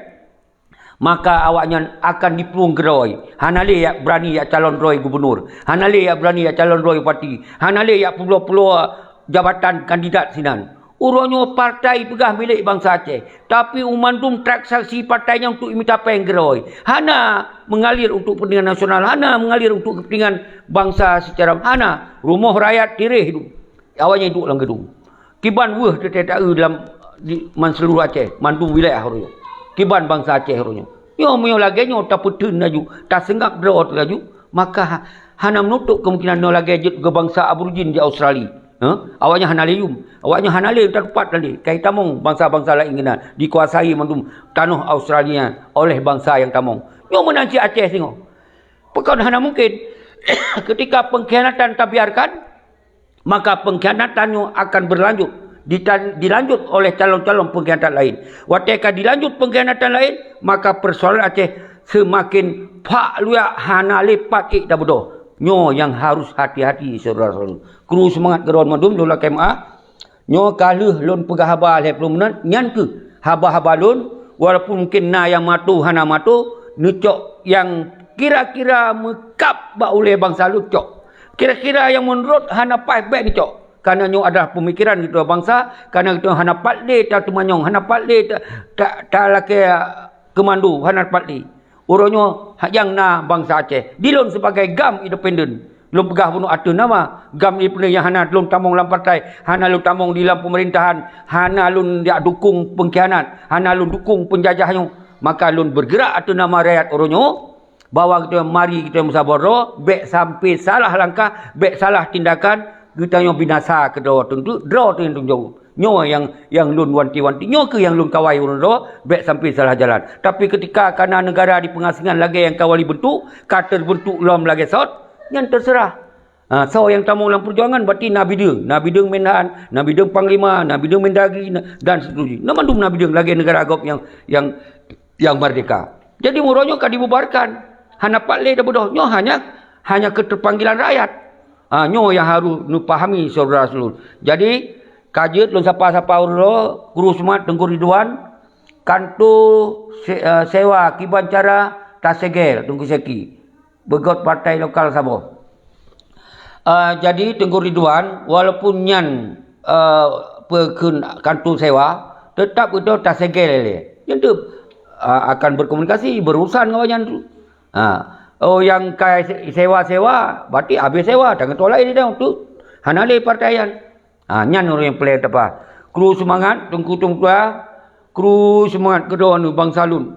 S1: maka awaknya akan dipelung geroi. Hanali yang berani yang calon roi gubernur, hanali yang berani yang calon roi parti, hanali yang peluang jabatan kandidat sinan. Urunyo partai pegah milik bangsa Aceh, tapi umandum transaksi partainya untuk imita penggeroi. Hana mengalir untuk kepentingan nasional, hana mengalir untuk kepentingan bangsa secara hana. Rumah rakyat tirih hidup. Awalnya hidup dalam gedung. Kiban weh tetek dalam di seluruh Aceh, mandum wilayah urunyo. Kiban bangsa Aceh urunyo. Yo menyo lagi nyo tak putun laju, tak senggap draw laju, maka hana menutup kemungkinan no lagi ke bangsa Aborigin di Australia. Awaknya hanalium. Awaknya hanali terpat tadi. Kai tamong bangsa-bangsa lain kena dikuasai mandum tanah Australia oleh bangsa yang tamong. Nyo menanci Aceh tengok. Pekan hana mungkin ketika pengkhianatan tak biarkan, maka pengkhianatannya akan berlanjut. Dilanjut oleh calon-calon pengkhianat lain. Watika dilanjut pengkhianatan lain, maka persoalan Aceh semakin pak luak hana lepat dah bodoh. Nyo yang harus hati-hati saudara-saudara. Kru semangat geron mandum dola KMA. Nyo kaluh lon pegah haba le belum nyan ke haba-haba lon walaupun mungkin na yang matu hana matu nucok yang kira-kira mekap ba oleh bangsa lucok. Kira-kira yang menurut hana pai baik ni cok. Karena nyo adalah pemikiran kita bangsa, karena kita hana patli tak tumanyong, hana patli tak laki kemandu, hana patli. Uronyo yang na bangsa Aceh. Dilon sebagai GAM independen. Lom pegah bunuh atu nama. GAM independen yang hana lom tamong dalam partai, hana lom tamong di dalam pemerintahan, hana lom dia dukung pengkhianat, hana lom dukung penjajahnya. Maka lom bergerak atu nama rakyat uronyo. Bawa kita mari kita musyawarah, bek sampai salah langkah, bek salah tindakan, kita yang binasa ke draw tentu, draw tu yang jauh. Nyo yang lun wanti-wanti, nyo ke yang lun kawai urun draw, bek sampai salah jalan. Tapi ketika kerana negara di pengasingan lagi yang kawali bentuk, kata bentuk lom lagi sot, yang terserah. So yang tamu dalam perjuangan berarti Nabi Deung Menhan, Nabi Deung Panglima, Nabi Deung Mendagri dan seterusnya. Namandum Nabi Deung lagi negara agop yang merdeka. Jadi muronyo kan dibubarkan. Hana patle dah bodoh. Nyo hanya keterpanggilan rakyat. Nyo yang harus pahami saudara seluruh. Jadi kajet lon siapa-siapa urlo Guru Semat Tengku Ridwan kantu sewa kibancara Tasegel Tengku Seki. Begot partai lokal Sabah. Jadi Tengku Ridwan walaupun nyan kantu sewa tetap itu Tasegel le. Yang tu akan berkomunikasi berurusan dengan tu. Oh yang kai sewa berarti habis sewa jangan tolak ini dah tu hanale partaian nyan orang yang play apa kru semangat tungku kru semangat kedua nu bangsa lun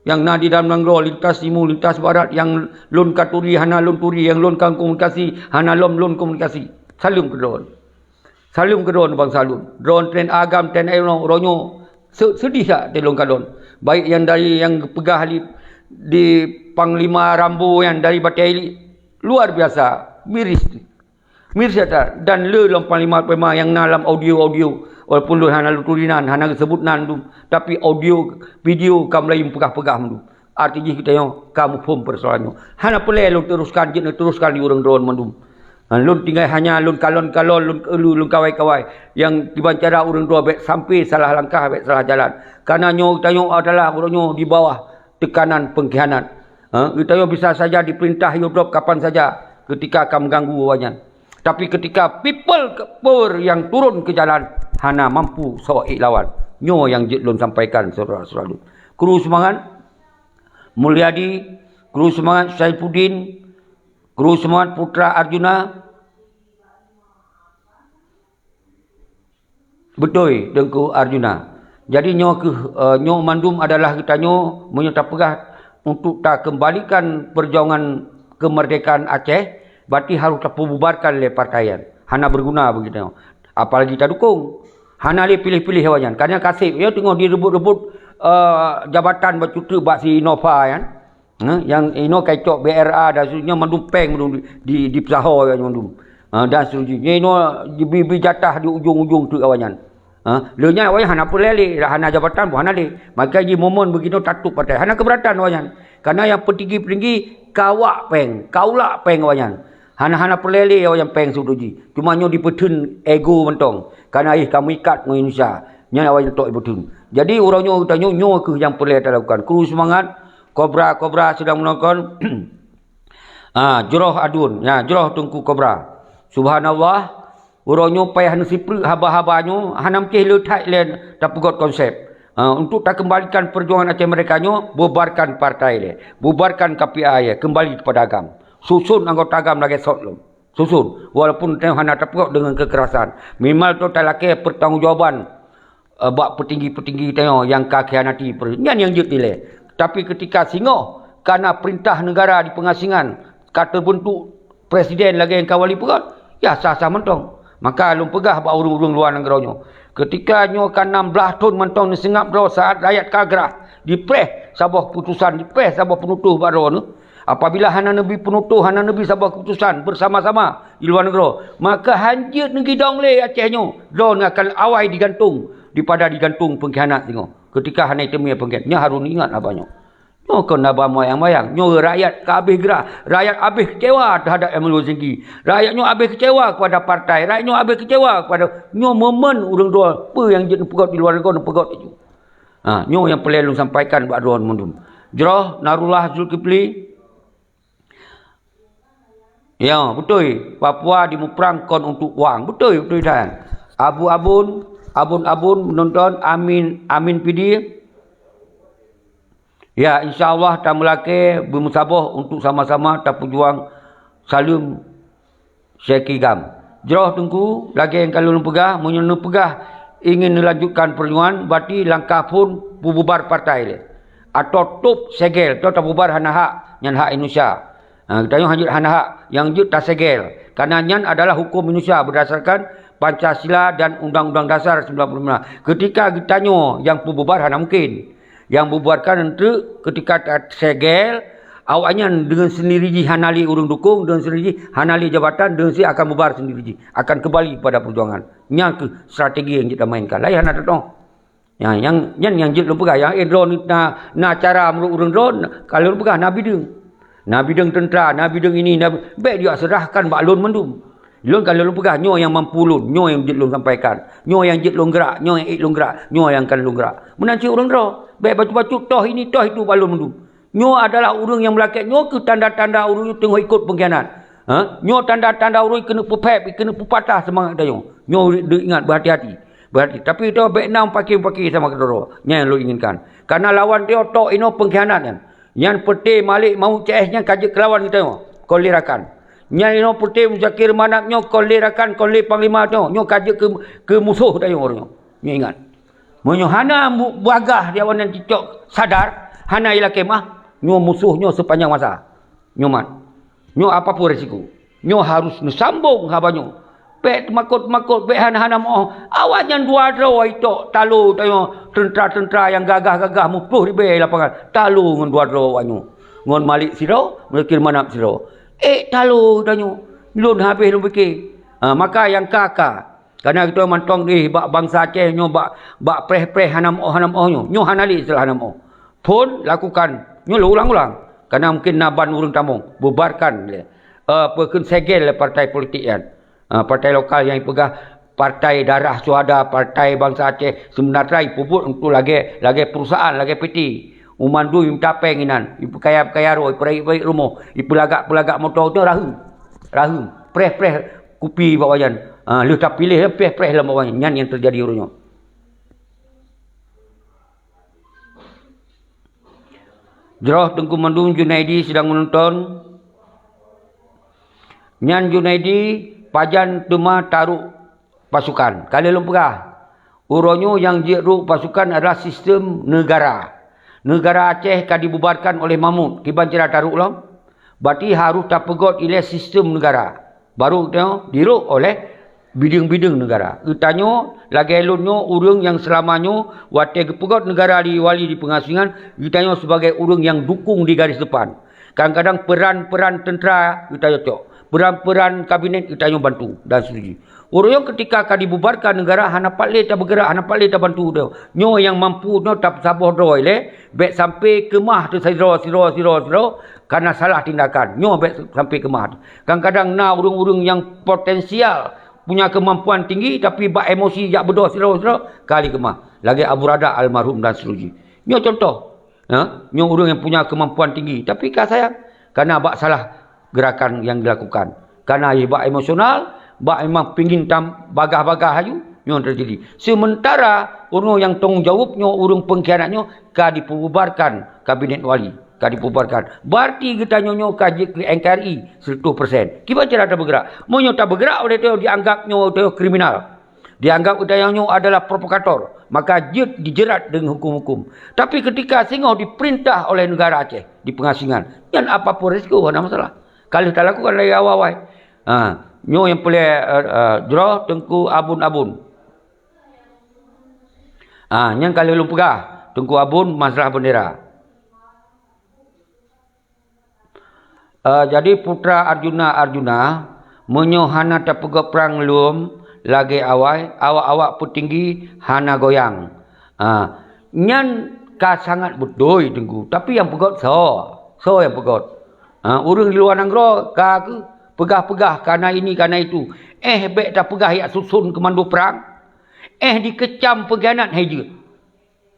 S1: yang nadi dalam nangro lintas timur lintas barat yang lun katuri hana lun turi yang lun kang komunikasi hana lun komunikasi salim kedua nu bangsa lun drone tren agam tren ayo ronyo sedih tak telong kalon baik yang dari yang pegah di Panglima Rambu yang dari Batai luar biasa miris dan le dalam Panglima yang dalam audio walaupun lu hana tulinan hana sebutan tu tapi audio video kam lain pegah-pegah tu artinya kita yang kamu pun persoalannya hana boleh lu teruskan di urang drone mandum lun tinggal hanya lun kalon lun kawai yang dibancara urang dua sampai salah langkah salah jalan karena nyo adalah urangnya di bawah tekanan pengkhianat. Kita bisa saja diperintah drop kapan saja ketika akan mengganggu wajan. Tapi ketika people yang turun ke jalan hana mampu soal lawan. Nyo yang Jitlun sampaikan saudara-saudara. Kru semangat Mulyadi, kru semangat Saifuddin, kru semangat Putra Arjuna. Betul Tengku Arjuna. Jadi nyo mandum adalah kita nyo menyerta pegah untuk tak kembalikan perjuangan kemerdekaan Aceh, berarti harus terbubarkan oleh partaian. Hana berguna begitu. Apalagi kita dukung. Hana dia pilih-pilih hewannya. Karena kasih, ya tengok dia rebut-rebut jabatan bercuti bak si Innova kan. Yang Ino kecok BRA dan seterusnya mendupeng di Pesahor kan mandum. Dan seterusnya Ino diberi jatah di ujung-ujung tu kawannya. Lenya awak hana puleli hana jabatan pun hana le maka ji momen begitu tatup partai hana keberatan awanyan karena yang petinggi kaulak peng awanyan hana puleli awanyan peng suduji cuma nyo dipetun ego mentong karena kamu ikat dengan Indonesia nya awanyan tok dipetun jadi urangnya utanyo nyo ke yang puleli lakukan kru semangat kobra sedang menonton joroh adun joroh Tengku Kobra subhanallah uronyo payah nasipri haba-habanyo hanam ke letak len tapugot konsep untuk tak kembalikan perjuangan Aceh mereka nyo bubarkan partai le bubarkan KPI kembali kepada agam susun anggota agam lagi sotlom susun walaupun hana tapugot dengan kekerasan minimal tu tak laki pertanggungjawaban bak petinggi-petinggi tengok yang kakhianati yang jut nilai tapi ketika singoh karena perintah negara di pengasingan kata bentuk presiden lagi yang kawali pegot ya sah-sah mentong. Maka lum pegah bak urung-urung luar negeranyo. Ketika nyo kan 16 tahun mentong sengap bro saat rakyat kagrah dipres sabah putusan dipres sabah penutuh baro nu. Apabila hana nabi penutuh hana nabi sabah keputusan bersama-sama di luar negara, maka hanjit negeri dong le Aceh nyo. Drone akan awai digantung daripada digantung pengkhianat tengok. Ketika hana temui pengkhianat, nya harus ingat abahnya. Nyo kan abah moyang-moyang, nyo rakyat kabeh gerah, rakyat habis kecewa terhadap MLO Singgi. Rakyat nyo habis kecewa kepada partai, rakyat nyo habis kecewa kepada nyo momen urang dua apa yang jadi pegot di luar negara pegot itu. Nyo yang perlu sampaikan buat doan mundum. Jroh Narullah Zulkifli Ya, betul. Papua dimuprang kon untuk wang. Betul, betul dan. Abun menonton Amin PD. Ya, insya-Allah tak melake bermusabah untuk sama-sama tak berjuang salim Syekigam. Jerah tunggu lagi yang kalau pegah, menyentuh pegah ingin melanjutkan perjuangan, berarti langkah pun bubar partai dia. Atau tup segel, atau tak bubar hana hak, yang hak Indonesia. Kita yang hanya hak yang jut tak segel. Karena yang adalah hukum Indonesia berdasarkan Pancasila dan Undang-Undang Dasar 1945. Ketika kita yang bubar hana mungkin. Yang bubarkan itu ketika tak segel, awaknya dengan sendiri hanali urung dukung, dengan sendiri hanali jabatan, dengan sendiri akan bubar sendiri. Akan kembali pada perjuangan. Yang strategi yang kita mainkan. Lain ada tu. Yang jut lupa yang drone na cara meruk urung drone kalau lupa Nabi deng tentera, Nabi deng ini, baik dia serahkan baklon mendum. Lon kalau lupa nyo yang mampu lon, nyo yang jut lon sampaikan, nyo yang jut lon gerak, nyo yang lon gerak, nyo yang kan lon gerak. Menanci urung draw, baik batu-batu toh ini toh itu baklon mendum. Nyo adalah urung yang melakat nyo ke tanda-tanda urung tengok ikut pengkhianat. Nyo tanda-tanda urung kena pepep, kena pepatah semangat dah nyo. Nyo ingat berhati-hati. Tapi itu Vietnam pakai sama kedua. Yang lo inginkan. Karena lawan dia tok ino pengkhianat kan. Yang peti Malik mau CS-nya kaji kelawan kita nyo. Kau lirakan. Yang ino peti Muzakir Manap nyo kau lirakan, kau li panglima nyo. Nyo kaji ke musuh dah nyo orang nyo. Nyo ingat. Menyo hana buagah dia wan cicok sadar. Hana ila kemah. Nyo musuh nyo sepanjang masa. Nyo mat. Nyo apapun resiko. Nyo harus sambung haba nyo. Pek makut-makut pek hana-hana mo. Awak yang dua draw itu talu tayo tentera-tentera yang gagah-gagah mupuh di bawah lapangan. Talu ngon dua draw wanyu. Ngon Malik siro, Muzakir Manap siro. Talu tanyo. Lun habis lu fikir. Maka yang kakak karena kita mantong di bangsa Aceh nyo bak preh-preh hanam nyo. Nyo hanali istilah hanam. Pun lakukan. Nyo ulang-ulang. Karena mungkin naban urang tamong bubarkan dia. Perken segel partai politik kan. Partai lokal yang pegang partai darah suada, partai bangsa Aceh sebenarnya puput untuk lagi perusahaan, lagi peti. Umandu minta penginan, ibu kaya roh, baik rumah, ibu pelagak motor tu rahum, preh kupi bawajan. Lu tak pilih preh dalam bawajan. Yang terjadi urusnya. Jerah Tengku Mandung Junaidi sedang menonton. Nyan Junaidi pajan tuma taruh pasukan. Kalau lupa uronyo yang jeruk pasukan adalah sistem negara. Negara Aceh kan dibubarkan oleh Mahmud. Kiban cerah taruh lah. Berarti harus tak pegot oleh sistem negara. Baru tengok diruk oleh bidang-bidang negara. Utanyo lagi elunyo urang yang selamanya wate pegot negara di wali di pengasingan. Utanyo sebagai urang yang dukung di garis depan. Kadang-kadang peran-peran tentera kita cocok. Peran-peran kabinet kita yang bantu dan setuju. Orang ketika akan dibubarkan negara hana paling tak bergerak, hana paling tak bantu dia. Nyo yang mampu no tak sabar doa ile, baik sampai kemah tu siro karena salah tindakan. Nyo baik sampai kemah. Kadang-kadang urung-urung yang potensial punya kemampuan tinggi tapi bak emosi jak berdoa siro kali kemah. Lagi Abu Rada almarhum dan setuju. Nyo contoh. Nyo urung yang punya kemampuan tinggi tapi sayang karena bak salah gerakan yang dilakukan. Karena bak emosional, bak memang pingin bagah-bagah hayu, yang terjadi. Sementara orang yang tanggungjawabnya, orang pengkhianatnya, ka dipubarkan kabinet wali. Ka dipubarkan. Berarti kita nyo kaji ke NKRI 100%. Kiba cara tak bergerak? Mau tak bergerak oleh dia dianggapnya dia kriminal. Dianggap udayanya adalah provokator. Maka dia dijerat dengan hukum-hukum. Tapi ketika singo diperintah oleh negara Aceh di pengasingan, yang apapun risiko, ada masalah. Kalau tak lakukan lagi awal-awal. Nyo yang boleh draw Tengku Abun. Yang kalau lu pegah Tengku Abun masalah bendera. Jadi putra Arjuna menyohana tak pegah perang lum lagi awak petinggi hana goyang. Nyan ka sangat betul Tengku. Tapi yang pegah so yang pegah. Orang di luar negara ke pegah-pegah karena ini karena itu. Baik tak pegah yang susun komando perang. Dikecam pengkhianat je.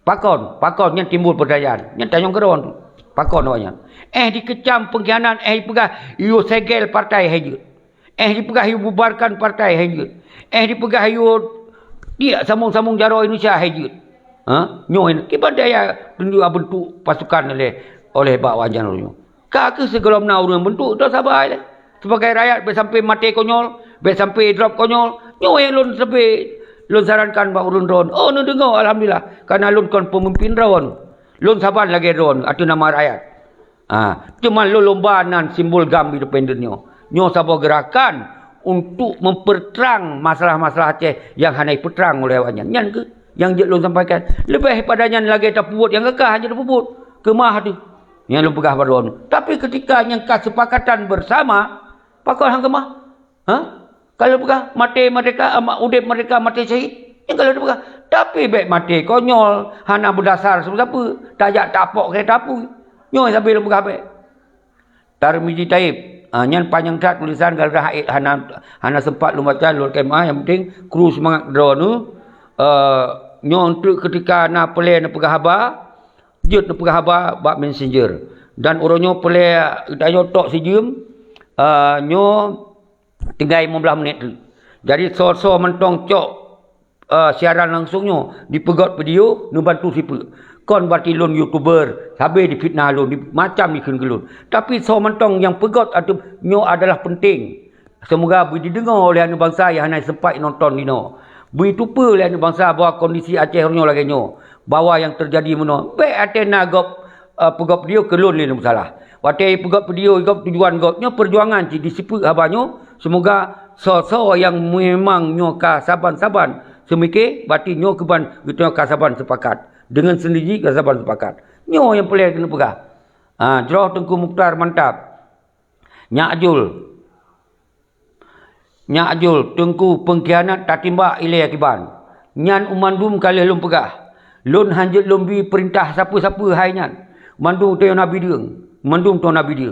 S1: Pakon yang timbul perdayaan. Yang tanyong keron tu. Pakon awaknya. Dikecam pengkhianat, dipegah you segel partai hejut. Dipegah you bubarkan partai hejut. Dipegah you dia sambung-sambung jaro Indonesia hejut. Nyoin kibadaya bentuk pasukan oleh Pak Wajan Ronyo. Kak segala orang bentuk dah sabar lah. Sebagai rakyat sampai mati konyol, sampai drop konyol, nyoin lun sampai lun sarankan Pak Urun Ron. Oh nu dengar alhamdulillah karena lun kon pemimpin Ron. Lun sabar lagi Ron atau nama rakyat. Cuma lun lombanan simbol gam independennya. Nyo sabar gerakan untuk memperterang masalah-masalah Aceh yang hanya perterang oleh awaknya. Nyan ke yang je lun sampaikan. Lebih padanya lagi tak puput yang kekah hanya puput. Kemah tu. Yang lu pegah baruan. Tapi ketika yang kesepakatan bersama, pakon hang kemah. Kalau pegah mati mereka, udip mereka mati syahid. Yang kalau pegah. Tapi baik mati konyol, hana berdasar siapa. Tajak tapok kereta apa. Nyoy sampai lu pegah baik. Tarmizi Taib. Yang panjang kat tulisan kalau dah hana sempat lu baca lu kemah. Yang penting kru semangat drone tu. Nyoy ketika nak pelai nak pegah habar. Jut nak pegah habar bak messenger. Dan orangnya pelai kita tok sejam. Nyo tinggal 15 minit tu. Jadi so mentong cok siaran langsungnya dipegot video nu bantu siapa. Kon berarti lun YouTuber, habis difitnah lun, macam dikun gelun. Tapi so mentong yang pegot atau nyo adalah penting. Semoga boleh didengar oleh anak bangsa yang hanya sempat nonton dino. Boleh tupa oleh anak bangsa bahawa kondisi Aceh nyo lagi nyo. Bahawa yang terjadi mana. Baik Atena gop pegot video kelun ni masalah. Waktu pegot video gop tujuan gopnya perjuangan disipu habanyo. Semoga so yang memang nyo saban-saban semikir berarti nyo keban gitu saban sepakat. Dengan sendiri saban sepakat. Nyo yang pelai kena pegah. Jerah Tengku Mukhtar mantap. Nyak Ajul Tengku pengkhianat tak timbak ilai akiban. Nyan umandum kali lum pegah. Lun hanjut lumbi perintah siapa-siapa hai nyan. Mandum tu Nabi dia. Mandum tu Nabi dia.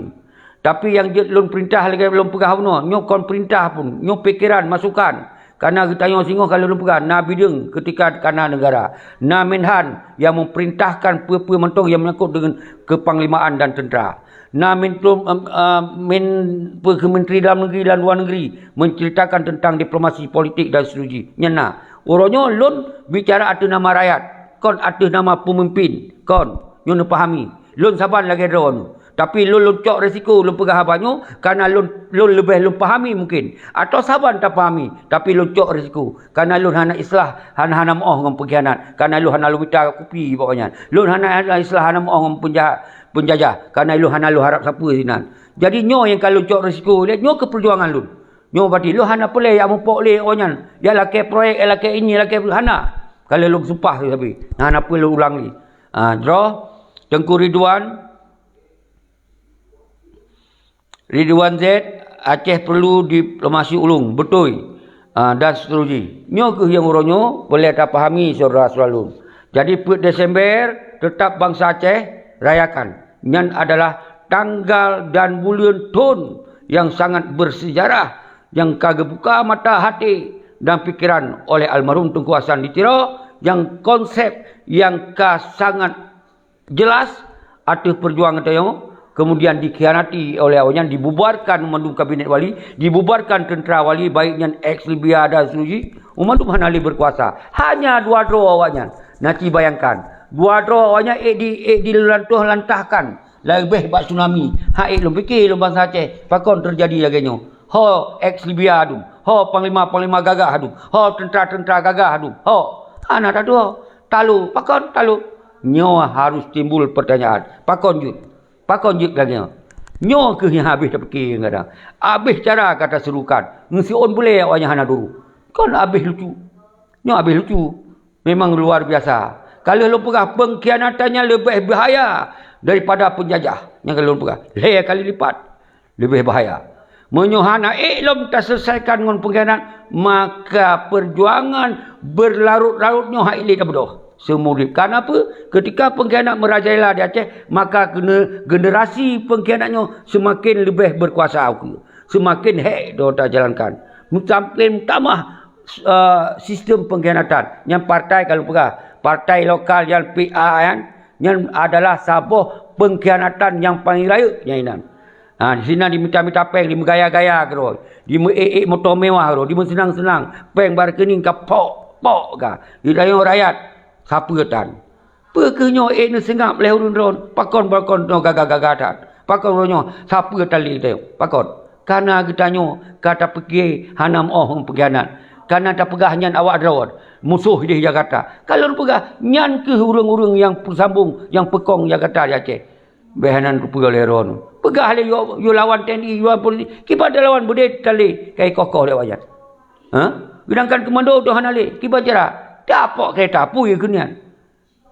S1: Tapi yang jet lun perintah lagi belum pegah pun. Nyo kon perintah pun. Nyo pikiran, masukan. Karena kita tanya singo kalau lun pegah. Nabi dia ketika kana negara. Na Menhan yang memerintahkan apa-apa mentong yang menyangkut dengan kepanglimaan dan tentera. Na Kementeri Dalam Negeri dan Luar Negeri menceritakan tentang diplomasi politik dan seterusnya. Nyana. Orangnya lun bicara atas nama rakyat. Kon atas nama pemimpin. Kon. Nyo pahami. Lun saban lagi drone. Tapi lun cok risiko lun pegah abanyo karena lun lebih lun pahami mungkin. Atau saban tak pahami. Tapi lun cok risiko. Karena lun hana islah. Hana moh dengan pengkhianat. Karena lun hana lu minta kopi pokoknya. Lun hana islah hana moh dengan penjajah. Karena lun hana lu harap siapa sinan. Jadi nyo yang kalau cok risiko. Nyo ke perjuangan lun. Nyo berarti lun hana pelai yang mempok leh pokoknya. Dia laki proyek, laki ini, laki hana. Kalau lun sumpah tapi. Hana perlu ulang ni. Draw. Tengku Ridwan Z, Aceh perlu diplomasi ulung, betul. Dan seterusnya. Nyo ke yang orangnya boleh tak pahami saudara selalu. Jadi 4 Desember tetap bangsa Aceh rayakan. Nyan adalah tanggal dan bulan tahun yang sangat bersejarah. Yang kagak buka mata hati dan pikiran oleh almarhum Tunku Hasan Ditiro. Yang konsep yang sangat jelas atas perjuangan tayo kemudian dikhianati oleh awaknya, dibubarkan memandung kabinet wali, dibubarkan tentera wali baiknya ex Libya dan seterusnya. Memandung hanali berkuasa. Hanya 2 draw awaknya. Nanti bayangkan 2 draw awaknya dilantahkan lebih bak tsunami. Lu fikir lu bangsa Aceh pakon terjadi lagi nyo. Ho ex Libya adu. Ho panglima gagah adu. Ho tentera gagah adu. Ho anak adu. Talu pakon talu. Nyo harus timbul pertanyaan. Pakon jut lagi. Nyo ke yang habis tak fikir kadang. Habis cara kata serukan. Ngisi on boleh awaknya hana dulu. Kon habis lucu. Nyo habis lucu. Memang luar biasa. Kalau lu pegah pengkhianatannya lebih bahaya daripada penjajah. Yang kalau lu pegah. Leh kali lipat. Lebih bahaya. Menyohana lom tak selesaikan dengan pengkhianat. Maka perjuangan berlarut-larutnya hak ilih tak berdoh. Semurip. Kenapa? Ketika pengkhianat merajalela di Aceh, maka generasi pengkhianatnya semakin lebih berkuasa. Semakin hek dia tak jalankan. Semakin tambah sistem pengkhianatan. Yang partai kalau pegah. Partai lokal yang PA yang adalah sabuh pengkhianatan yang paling raya nyainan. Di sini diminta-minta peng, di gaya-gaya kero, di motor mewah kero, di senang-senang, peng bar kening ka pok ka. Di dayo rakyat siapa tan. Pekenyo ni sengap leh urun-urun, pakon no gagah-gagah. Pakon ronyo siapa tali teu, pakon. Karena kitanyo kata pergi hanam pengkhianat. Karena tak pegah nyan awak drawat. Musuh di Jakarta. Kalau pegah nyan ke urang-urang yang bersambung, yang pekong Jakarta di Aceh. Behanan rupa leron. Pegah le yo lawan TNI, yo polisi. Kiba ada lawan bude tali kai kokoh le wajat. Bidangkan komando tu hanale. Kiba jara. Dapak kereta pu ye kenian.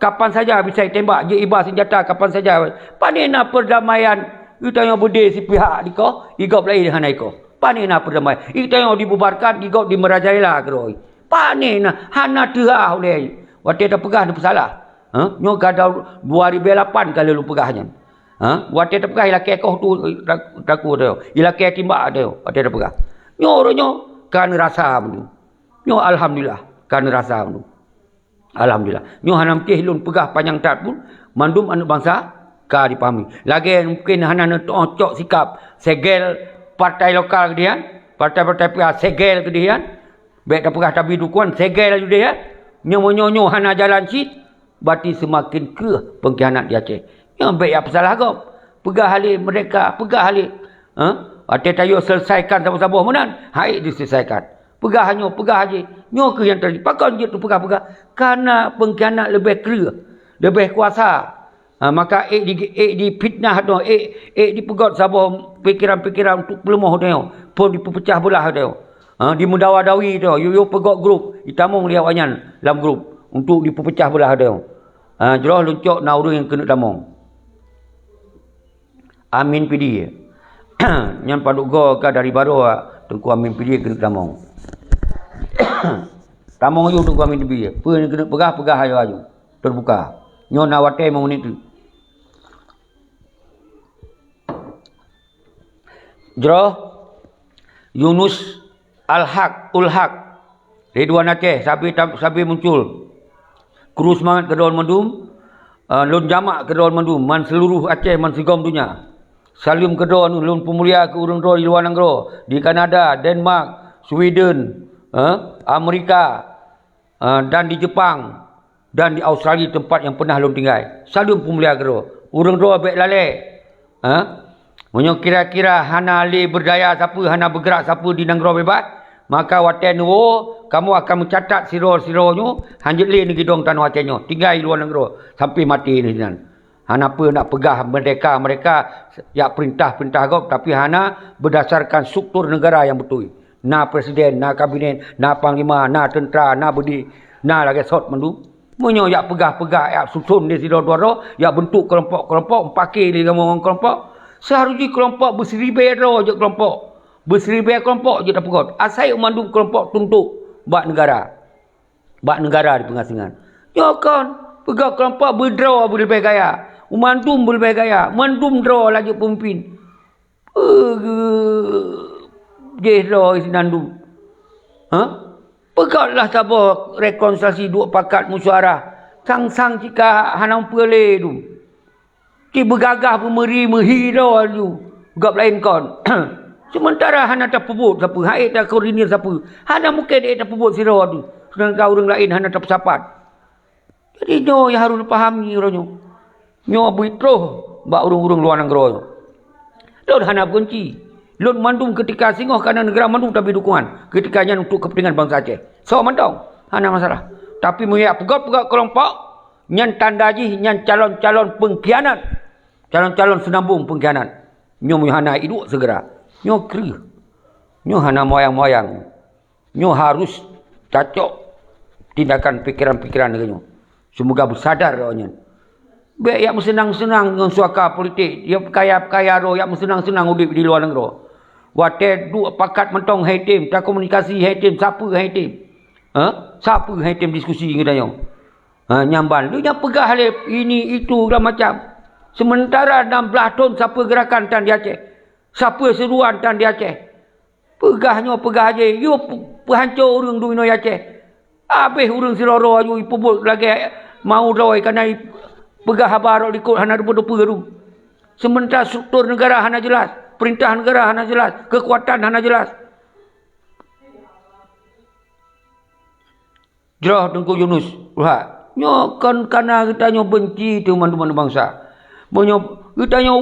S1: Kapan saja bisa tembak je iba senjata kapan saja. Panena perdamaian. Kita yang bude si pihak diko, igop lain hanai ko. Panena perdamaian. Kita yang dibubarkan igop di Merajalela keroi. Panena hana terah oleh. Waktu tak pegah ada salah. Nyo kada 2008 kali lu pegahnya. Waktu tak pegah ilake kau tu taku tu. Ilake timbak tu. Waktu tak pegah. Nyo kan rasa tu. Nyo alhamdulillah kan rasa tu. Alhamdulillah. Nyo hanam ke lun pegah panjang tat pun mandum anak bangsa ka dipahami. Lagi mungkin hana cok sikap segel partai lokal kemudian, partai-partai pihak segel kemudian. Baik tak pegah tapi dukuan segel juga ya. Nyo hana jalan sit berarti semakin ke pengkhianat di Aceh. Yang baik apa salah kau? Pegah halik mereka, pegah halik. Ate tayo selesaikan sama-sama menan, hai diselesaikan. Pegah hanyo, pegah haji. Nyo ke yang terjadi. Pakon je tu pegah-pegah. Karena pengkhianat lebih kera, lebih kuasa. Maka di fitnah tu, dipegot sabah pikiran-pikiran untuk pelemah tu. Pun dipecah belah tu. Di mendawa-dawi tu, yo pegot grup. Itamong lihat wanyan dalam grup untuk dipecah belah tu. Jelah luncok na urang yang kena tamong. Amin PD. Yang paduk go ka dari baru Tengku Amin PD kena tamong. Tamong yu Tengku Amin PD. Pun kena pegah ayu terbuka. Nyo na wate mo menit tu. Jelah Yunus Ulhaq Ridwan Aceh sabi muncul. Kru semangat ke Daun Mendum, lun jamak ke Daun Mendum, man seluruh Aceh, man segom dunia. Salim ke Daun, lun pemulia ke urang di luar negara, di Kanada, Denmark, Sweden, Amerika, dan di Jepang, dan di Australia tempat yang pernah lun tinggal. Salim pemulia ke Daun. Urang doa baik lalai. Menyo kira-kira hana ali berdaya siapa, hana bergerak siapa di negara bebas, maka waten kamu akan mencatat siro-sironyo hanjit le negeri dong tanah watenyo tinggal di luar negara sampai mati ni nan. Hana apa nak pegah mereka ya perintah kau tapi hana berdasarkan struktur negara yang betul. Na presiden, na kabinet, na panglima, na tentera, na budi, na lagi sot mendu. Menyo ya pegah ya susun di siro-doro ya bentuk kelompok pakai di ngomong kelompok. Seharusnya kelompok berseribu je kelompok. Berseribu kelompok je tak pegot. Asai mandum kelompok tuntuk bak negara. Bak negara di pengasingan. Ya kan, pegak kelompok berdraw lebih gaya. Mandum lebih gaya. Mandum draw lagi pemimpin. Draw isi nandum. Pegaklah sabah rekonsiliasi dua pakat musyawarah. Sang-sang jika hanam pele tu. Ki bergagah pemeri menghirau tu. Gap lain kon. Sementara hana tak pebut siapa. Haid tak koordinir siapa. Hana mungkin dia tak pebut sirah tu. Sedangkan orang lain hana tak bersapat. Jadi nyo yang harus dipahami orangnya. Nyo beriteruh bak urung-urung luar negara. Lord hana kunci. Lord mandum ketika singoh kerana negara mandum tapi dukungan. Ketikanya untuk kepentingan bangsa Aceh. So mandong. Hana masalah. Tapi mengiak pegat-pegat kelompok. Nyan tanda ji. Nyan calon-calon pengkhianat. Calon-calon senambung pengkhianat. Nyo hana hidup segera. Nyo keri. Nyo hana moyang-moyang. Nyo harus cacok tindakan pikiran-pikiran nyo. Semoga bersadar rohnya. Baik yang senang-senang dengan suaka politik. Yang kaya-kaya roh yang senang-senang hidup di luar negara. Waktu dua pakat mentong haitim. Tak komunikasi haitim. Siapa haitim? Siapa haitim diskusi dengan nyamban. Dia pegah ini itu dan macam. Sementara 16 tahun siapa gerakan tan di Aceh. Siapa seruan tan di Aceh. Pegah je. You hancur orang dunia Aceh. Habis orang siloro you pebut lagi mau rawai kerana pegah habar ikut hana rupa-rupa tu. Sementara struktur negara hana jelas, perintah negara hana jelas, kekuatan hana jelas. Jerah Tengku Yunus. Lihat. Nyo kan kana kita nyo benci teman-teman bangsa. Monyo kita nyo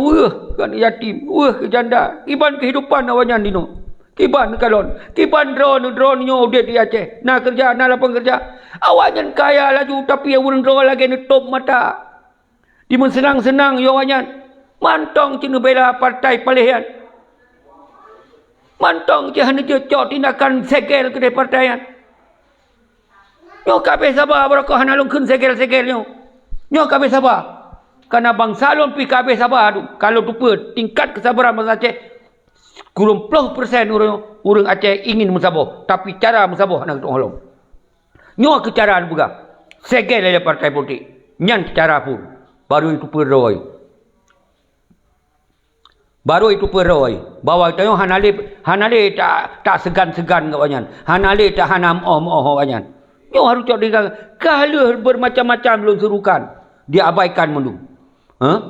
S1: kan yatim, ke janda. Kiban kehidupan awaknya dino. Kiban kalon. Kiban drone nyo dia di Aceh. Nak kerja, nak lapang kerja. Awaknya kaya laju tapi yang drone lagi nutup mata. Di senang-senang yo awaknya. Mantong cina bela partai palihan. Mantong cina cocok tindakan segel ke partaian. Nyo kabeh sabar berapa hana lungkun segel-segel nyo. Nyo kabeh sabar. Karena bangsa lon pi kabeh sabar tu. Kalau tupa tingkat kesabaran bangsa Aceh 90% orang Aceh ingin musabah, tapi cara musabah nak tolong. Nyo kecaraan buka. Segel oleh partai politik. Nyan cara pun baru itu peroi. Baru itu peroi. Bawa kita nyo hanale tak segan-segan kawanyan. Hanale tak hanam kawanyan. Nyo harus cok dengan kalau bermacam-macam lun serukan dia abaikan melu.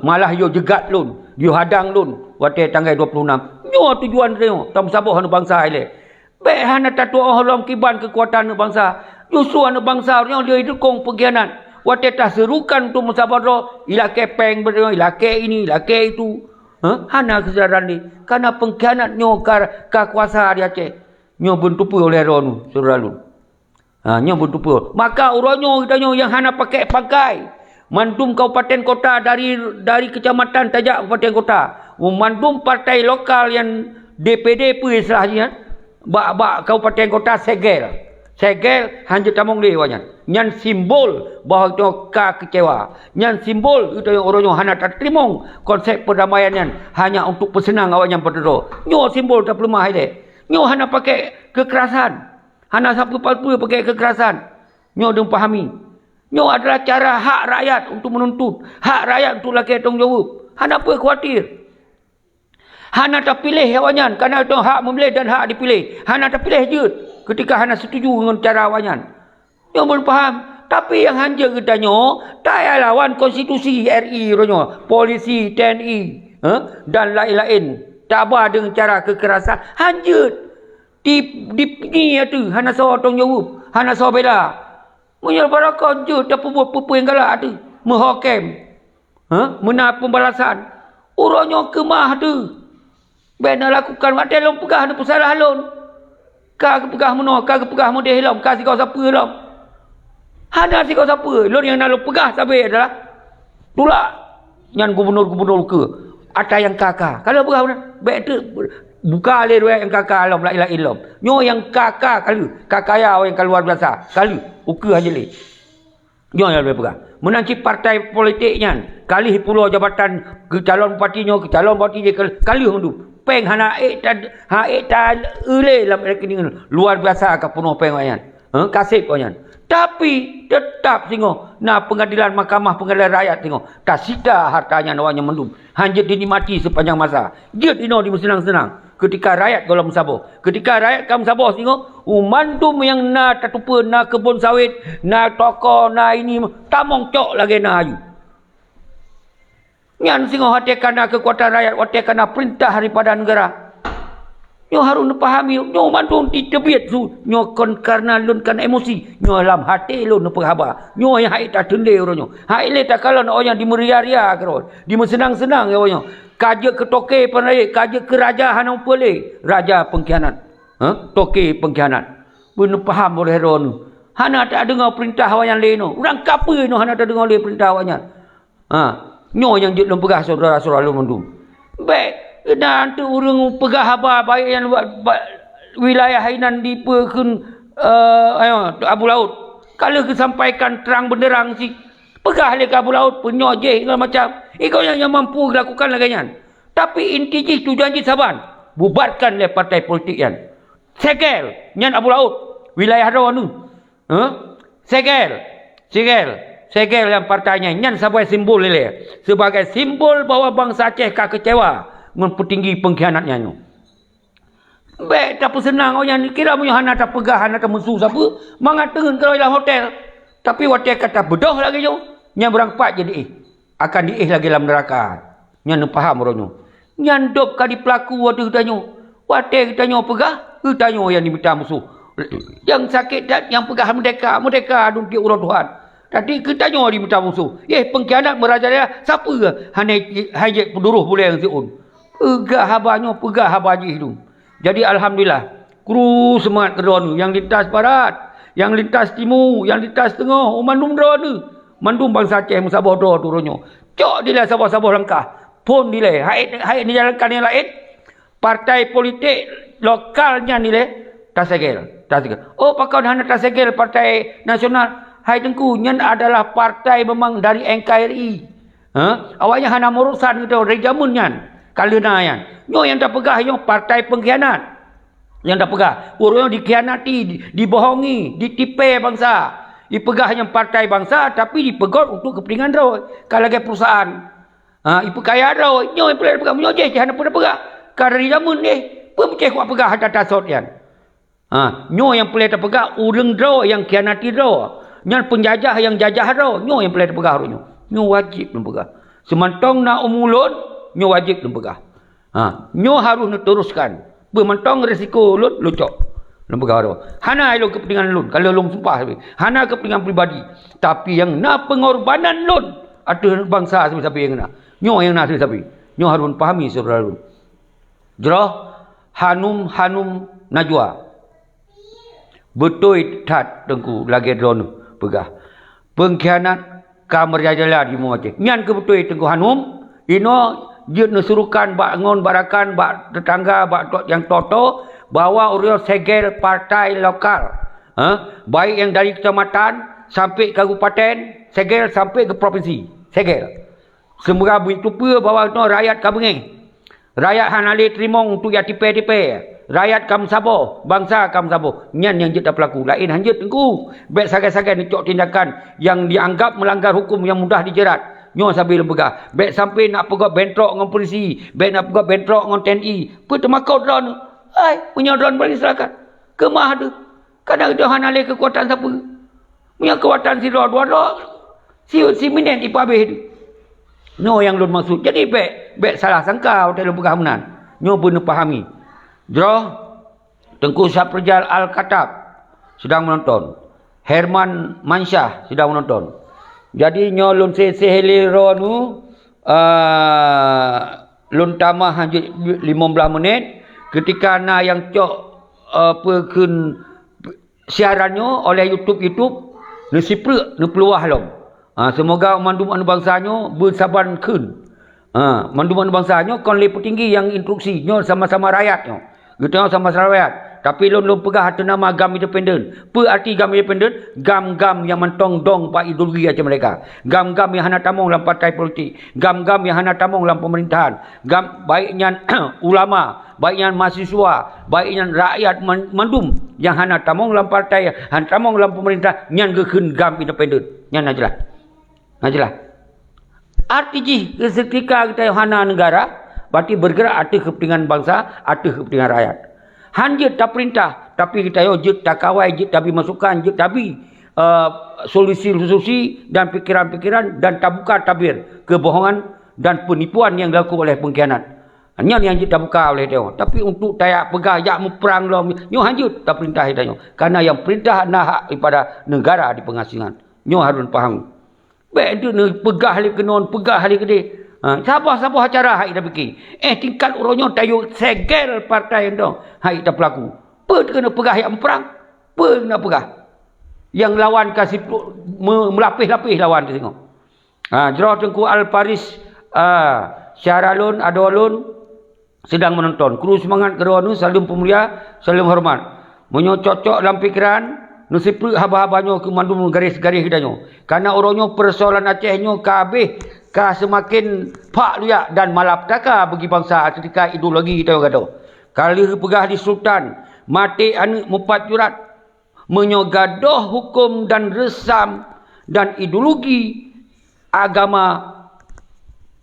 S1: Malah yo jegat lun, yo hadang lun wate tanggal 26. Nyo tujuan dia tam sabah anu bangsa ile. Be hana tatu holom kiban kekuatan bangsa. Justru anu bangsa nyo dia dukung pengkhianat. Wate tak serukan tu musabaro ila kepeng berdua ila ke ini, ila ke itu. Hana kesedaran ni karena pengkhianat nyo ka kuasa di Aceh. Nyo bentupu oleh ronu suralu. Nyo betul. Maka uronyo kita nyo yang hana pakai pangkai. Mandum kabupaten kota dari kecamatan tajak kabupaten kota. Mandum partai lokal yang DPD pun istilahnya. Bak kabupaten kota segel. Segel hanya tamong lewanya. Nyan simbol bahawa itu kecewa. Nyan simbol itu yang uronyo hana tak terima konsep perdamaian yang hanya untuk pesenang awaknya berdua. Nyo simbol tak perlu mahal. Nyo hana pakai kekerasan. Hana sapu palpu pakai kekerasan. Nyo dong pahami. Nyo adalah cara hak rakyat untuk menuntut. Hak rakyat untuk laki tanggungjawab. Hana apa khawatir. Hana tak pilih awanyan. Kerana itu hak memilih dan hak dipilih. Hana tak pilih je. Ketika hana setuju dengan cara awanyan. Nyo belum faham. Tapi yang hanja kita nyo. Tak payah lawan konstitusi RI. Polisi, TNI. Dan lain-lain. Tak apa dengan cara kekerasan. Hanja. Di ni tu hana saw tong jawab hana saw bela munyal barakah je tak buat apa yang galak tu menghakim mena pembalasan uronyo kemah tu bena lakukan mak telong pegah ni pesalah lon ka pegah meno ka pegah mo deh lom ka si kau siapa lom hana si kau siapa lon yang nak pegah sabe adalah tulak nyan gubernur ke ada yang kakak kalau pegah baik tu buka le yang kakak alam la ilaha illallah. Nyo yang kakak kakaya yang keluar biasa. Kali ukur aja le. Nyo yang lebih pegang. Menanci partai politiknya. Kali pulau jabatan ke calon parti nyo ke calon parti je kali hundu. Peng hana tan ule lam rekening luar biasa ka penuh peng wayan. Kasih wayan. Tapi tetap tengok pengadilan mahkamah pengadilan rakyat tengok tak sida hartanya awaknya mendum. Hanya dinikmati sepanjang masa. Dia dino di senang-senang. Ketika rakyat kalau musabah. Ketika rakyat kamu musabah tengok. Mandum yang na tatupa, na kebun sawit, na toko, na ini. Tamong cok lagi na ayu. Yang tengok hati kerana kekuatan rakyat. Hati kerana perintah daripada negara. Nyo harus pahami. Nyo mandum di tebiat tu. Nyo karena lunkan emosi. Nyo dalam hati lun penghabar. Nyo yang haik tak tendai orang nyo. Haik le tak kalau orang di meria-ria kerana. Di senang-senang ya orang nyo. Kaja ke toke penai, kaja ke raja hana boleh. Raja pengkhianat. Toke pengkhianat. Benar faham oleh ron. Hana tak dengar perintah awan yang lain. Orang kapa no hana tak dengar oleh perintah awannya. Nyo yang dia pegah saudara-saudara lu mendum. Baik, dan tu orang pegah habar baik yang wilayah hainan di pekun Abu Laut. Kalau kesampaikan terang benderang si pegah le ke Abu Laut penyojeh macam. Kau yang mampu lakukan lagi kan. Tapi inti tu janji saban. Bubarkan le partai politik kan. Segel nyan Abu Laut wilayah ro nu. Segel yang partainya nyan sebagai simbol le. Sebagai simbol bahawa bangsa Aceh kecewa dengan petinggi pengkhianatnya nu. Baik tak senang orang kira punya hana tak pegah hana tak musuh siapa mangateng kalau dalam hotel. Tapi waktu kata bedoh lagi jo. Yang berangkat jadi akan diih lagi dalam neraka. Nyan faham orangnya. Nyan dop kali pelaku ada kitanya. Wate kitanya pegah, kitanya yang diminta musuh. Yang sakit dan yang pegah merdeka dunia orang Tuhan. Tadi kitanya diminta musuh. Pengkhianat merajalela siapa ke? Hanya penduruh boleh yang siun. Pegah habanya itu. Jadi alhamdulillah. Kru semangat kedua yang lintas barat, yang lintas timur, yang lintas tengah, mandum dua ni. Mandum bangsa Aceh Sabah dua turunnya. Cok dia sabah-sabah langkah. Pun dia hai ni jalankan yang lain. Partai politik lokalnya nilai tasegel. Oh pakau hana tasegel partai nasional. Hai tengku nyen adalah partai memang dari NKRI. Awaknya hana merusan itu dari jamun nyan. Kalena yan. Nyo yang tak pegah yo partai pengkhianat. Yang dah pegah. Orang yang dikhianati, dibohongi, ditipai bangsa. Dipegah yang partai bangsa tapi dipegot untuk kepentingan roh. Kalau lagi perusahaan. Ipu kaya roh. Nyo yang boleh pegah. Nyo je jangan pernah pegah. Kalau dari zaman ni, pemecah kuat pegah ada tasod yan. Nyo yang boleh terpegah urang roh yang khianati roh. Nyo penjajah yang jajah roh. Nyo yang boleh terpegah roh nyo. Nyo wajib terpegah. Semantong nak umulun, nyo wajib terpegah. Nyo harus teruskan. Bermentong risiko lun lucok. Lembaga tu. Hana elok kepentingan lun. Kalau lun sumpah. Hana kepentingan pribadi. Tapi yang nak pengorbanan lun. Ada bangsa siapa yang nak. Nyo yang nak siapa. Nyo harus pahami saudara lun. Jerah. Hanum Najwa. Betul tat tengku lagi drone pegah. Pengkhianat kamerjajala di Aceh. Nyan ke betul tengku Hanum. Ino dia nasurukan bangun barakan bak tetangga bak yang toto bawa orang segel partai lokal. Baik yang dari kecamatan sampai ke kabupaten, segel sampai ke provinsi. Segel. Semua begitu pula bawa no rakyat kabengeng. Rakyat hanali terimong untuk ya tipe-tipe. Rakyat kam Sabah, bangsa kam Sabah. Nyan yang jeta pelaku. Lain hanjut tengku. Baik sagai-sagai ni cok tindakan yang dianggap melanggar hukum yang mudah dijerat. Nyo sambil lepegah. Baik sampai nak pegang bentrok dengan polisi. Baik nak pegang bentrok dengan TNI. Apa termakau drone. Punya drone boleh silakan. Kemah tu. Kadang dia hanali kekuatan siapa. Punya kekuatan si drone. Si minen ipa habis tu. Nyo yang lun maksud. Jadi baik salah sangka. Hotel lepegah menan. Nyo pun pahami. Jroh. Tengku Saprjal Al-Katab. Sedang menonton. Herman Mansyah sedang menonton. Jadi nyo lun seheli ro nu lun tamah 15 menit ketika na yang cok perkun siarannya oleh YouTube ni siprek ni peluah long. Semoga mandum anu bangsanya bersaban kun. Mandum anu bangsanya kon le petinggi yang instruksi nyo sama-sama rakyat nyo. Gitu sama-sama rakyat. Tapi lun pegah hati nama gam independen. Apa arti gam independen? Gam-gam yang mentong dong pak ideologi aja mereka. Gam-gam yang hana tamong dalam partai politik. Gam-gam yang hana tamong dalam pemerintahan. Gam baiknya ulama, baiknya mahasiswa, baiknya rakyat mandum yang hana tamong dalam partai, hana tamong dalam pemerintah, nyan gekun gam independen. Nyan najelah. Arti ji ketika kita hana negara, berarti bergerak arti kepentingan bangsa, arti kepentingan rakyat. Hanjut tak perintah, tapi kita jut tak kawai, jut tapi masukan, jut tapi solusi-solusi dan pikiran-pikiran dan tak buka tabir kebohongan dan penipuan yang dilakukan oleh pengkhianat. Hanya yang jut tak buka oleh dia. Tapi untuk tayak pegah, jak memperang lo, nyo hanjut tak perintah kita nyo. Karena yang perintah nak hak daripada negara di pengasingan. Nyo harus faham. Baik itu pegah halik kenon, pegah halik gede. Siapa acara hai dah fikir. Tingkat orangnya tayu segel partai endo. Hai dah pelaku. Apa kena pegah yang perang? Apa nak pegah? Yang lawan kasih melapis-lapis lawan tu tengok. Jerah Tengku Al-Faris Syaralun Adolun sedang menonton. Kru semangat kedua nu saling pemulia, saling hormat. Menyocok dalam fikiran nusipru haba-habanyo ke mandum garis-garis hidanyo. Karena orangnya persoalan Acehnya kabeh ka semakin pak liak dan malapetaka bagi bangsa ketika ideologi kita kata. Kali pegah di Sultan, mati anu mupat jurat, menyogadoh hukum dan resam dan ideologi agama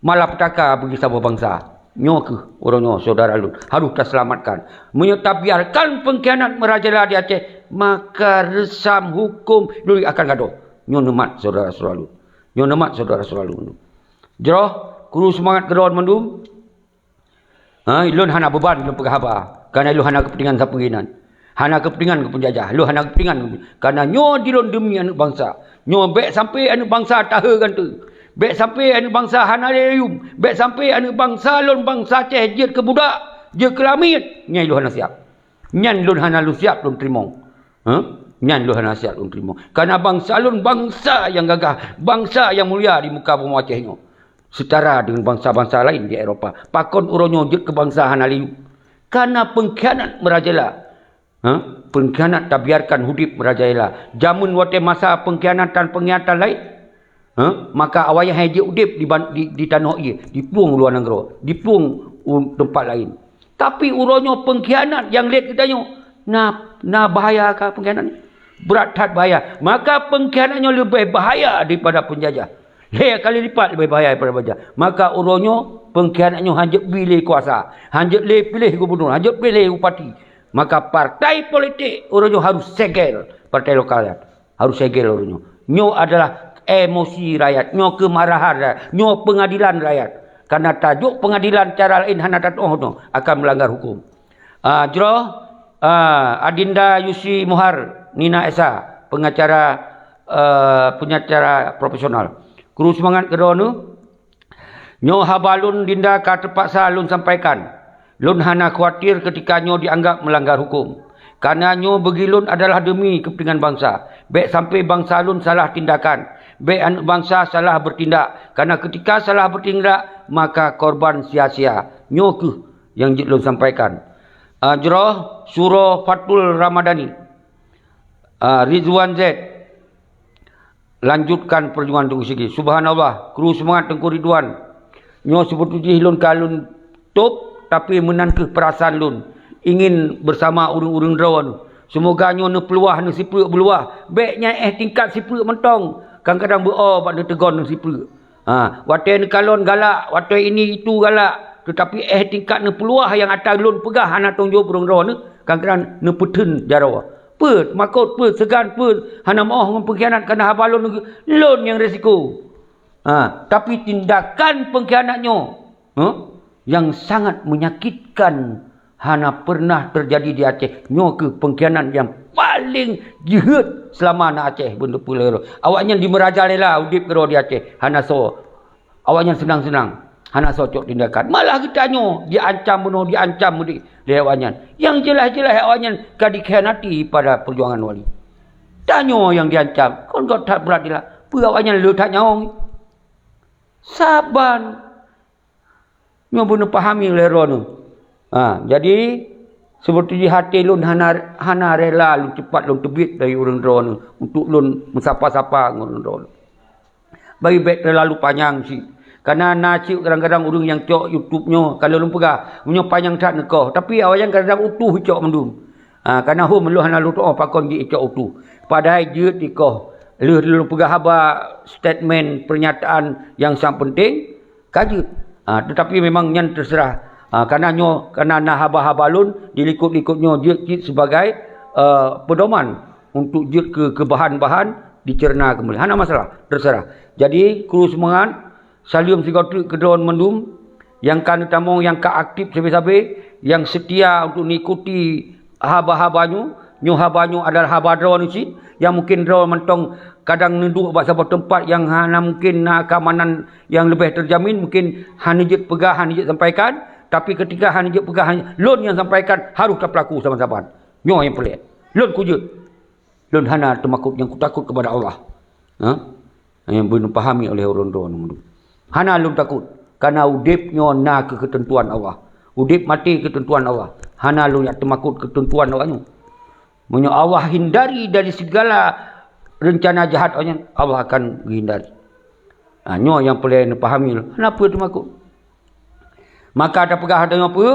S1: malapetaka bagi sebuah bangsa. Nyo ke orangnya saudara lun harus terselamatkan. Menyetabiarkan pengkhianat merajalela di Aceh, maka resam hukum dulu akan gaduh. Nyo nemat saudara-saudara lun. Nyo nemat saudara-saudara lun. Jerah kuru semangat keron mendum. Ilun hana beban ilun pegahaba. Karena ilun hana kepentingan sapengginan. Hana kepentingan ke penjajah. Ilun hana kepentingan. Karena nyo dilun demi anak bangsa. Nyo bek sampai anak bangsa tahakan tu. Bek sampai anak bangsa hana leyum. Bek sampai anak bangsa lun bangsa Aceh je ke budak. Je ke lamit. Nyai ilun hana siap. Nyan ilun hana lu siap lun terima. Nyan lu hana siap lun terima. Karena bangsa lun bangsa yang gagah. Bangsa yang mulia di muka bumi Aceh nyo. Setara dengan bangsa-bangsa lain di Eropah. Pakon uronyo jut kebangsaan Aliyu. Karena pengkhianat merajalela. Pengkhianat tak biarkan hudip merajalela. Jamun wate masa pengkhianatan lain. Maka awayah haji udip di tanah ia. Dipuang luar negara. Dipuang tempat lain. Tapi uronyo pengkhianat yang lihat kita nyo. Nah bahaya kah pengkhianat ni? Berat tak bahaya. Maka pengkhianatnya lebih bahaya daripada penjajah. Kali lipat lebih bahaya daripada penjajah. Maka uronyo pengkhianatnya hanjut pilih kuasa. Hanjut pilih gubernur. Hanjut pilih bupati. Maka partai politik uronyo harus segel. Partai lokal harus segel uronyo. Nyo adalah emosi rakyat. Nyo kemarahan rakyat. Nyo pengadilan rakyat. Karena tajuk pengadilan cara lain hana tatoh akan melanggar hukum. Adinda Yusi Muhar Nina Esa, pengacara profesional. Kuru semangat kedua nyo habalun dinda ka terpaksa lun sampaikan. Lun hana khawatir ketika nyo dianggap melanggar hukum. Karena nyo begilun adalah demi kepentingan bangsa. Baik sampai bangsa lun salah tindakan. Baik anak bangsa salah bertindak. Karena ketika salah bertindak, maka korban sia-sia. Nyo ke yang lun sampaikan. Surah Fathul Ramadhani. Rizwan Z. Lanjutkan perjuangan tunggu segi. Subhanallah. Kru semangat Tengku Ridwan. Nyo seperti lun kalun top. Tapi menantu perasaan lun. Ingin bersama urung-urung drawan. Semoga nyo ne peluah ne sipuk beluah. Baiknya tingkat sipuk mentong. Kadang-kadang buat ne tegon ne sipuk. Watai ne kalon galak. Watai ini itu galak. Tetapi tingkat ne peluah yang atas lun pegah. Hana tongjo urung drawan ne. Kadang-kadang ne peten jarawa. Pet, makut, pet, segan, pet. Hana mahu mempengkhianat kerana habalun lun yang resiko. Tapi tindakan pengkhianatnya yang sangat menyakitkan hana pernah terjadi di Aceh. Nyo ke pengkhianat yang paling jihad selama anak Aceh benda pula. Awaknya di merajalela udip kero di Aceh. Hana so. Awaknya senang-senang. Hana socok tindakan. Malah kita nyo diancam bunuh, diancam mudik di awaknya. Yang jelas-jelas awaknya ka dikhianati pada perjuangan wali. Tanyo yang diancam. Kon kau tak beradilah. Awaknya lu tak nyawang. Saban. Nyo bunuh pahami lero nu. Jadi seperti di hati lun hana rela lun cepat lun tebit dari urang drone untuk lun mesapa-sapa ngurang drone. Bagi baik terlalu panjang sih. Karena nacik kadang-kadang urang yang cok YouTube-nya kalau lun pegah punya panjang tak nekoh. Tapi awak yang kadang utuh cok mendum. Karena hu melu hana lu pakon gi cok utuh. Padahal jeut dikoh. Lu pegah haba statement pernyataan yang sangat penting kajut. Tetapi memang nyan terserah. Karena nah haba-haba lun dilikut-likutnya jeut sebagai pedoman untuk jeut ke bahan-bahan dicerna kembali. Hana masalah, terserah. Jadi kru semangat Salium Sigotu kedon mendum yang kan utamong yang ka aktif sabe-sabe yang setia untuk mengikuti haba-habanyu. Nyo habanyu adalah haba drone si yang mungkin drone mentong kadang nunduk buat sebuah tempat yang hana mungkin keamanan yang lebih terjamin, mungkin hanijit pegah hanijit sampaikan. Tapi ketika hanijit pegah lun yang sampaikan harus tak pelaku sama-sama. Nyo yang pelik. Lun kujut. Lun hana temakut yang takut kepada Allah. Yang belum pahami oleh orang-orang. Hana lun takut. Karena udip nyo na ke ketentuan Allah. Udip mati ketentuan Allah. Hana lun yang temakut ketentuan Allah nyo. Menyo Allah hindari dari segala rencana jahat Allah akan hindari. Nyo yang boleh pahami. Kenapa temakut? Maka ada pegah dengan apa?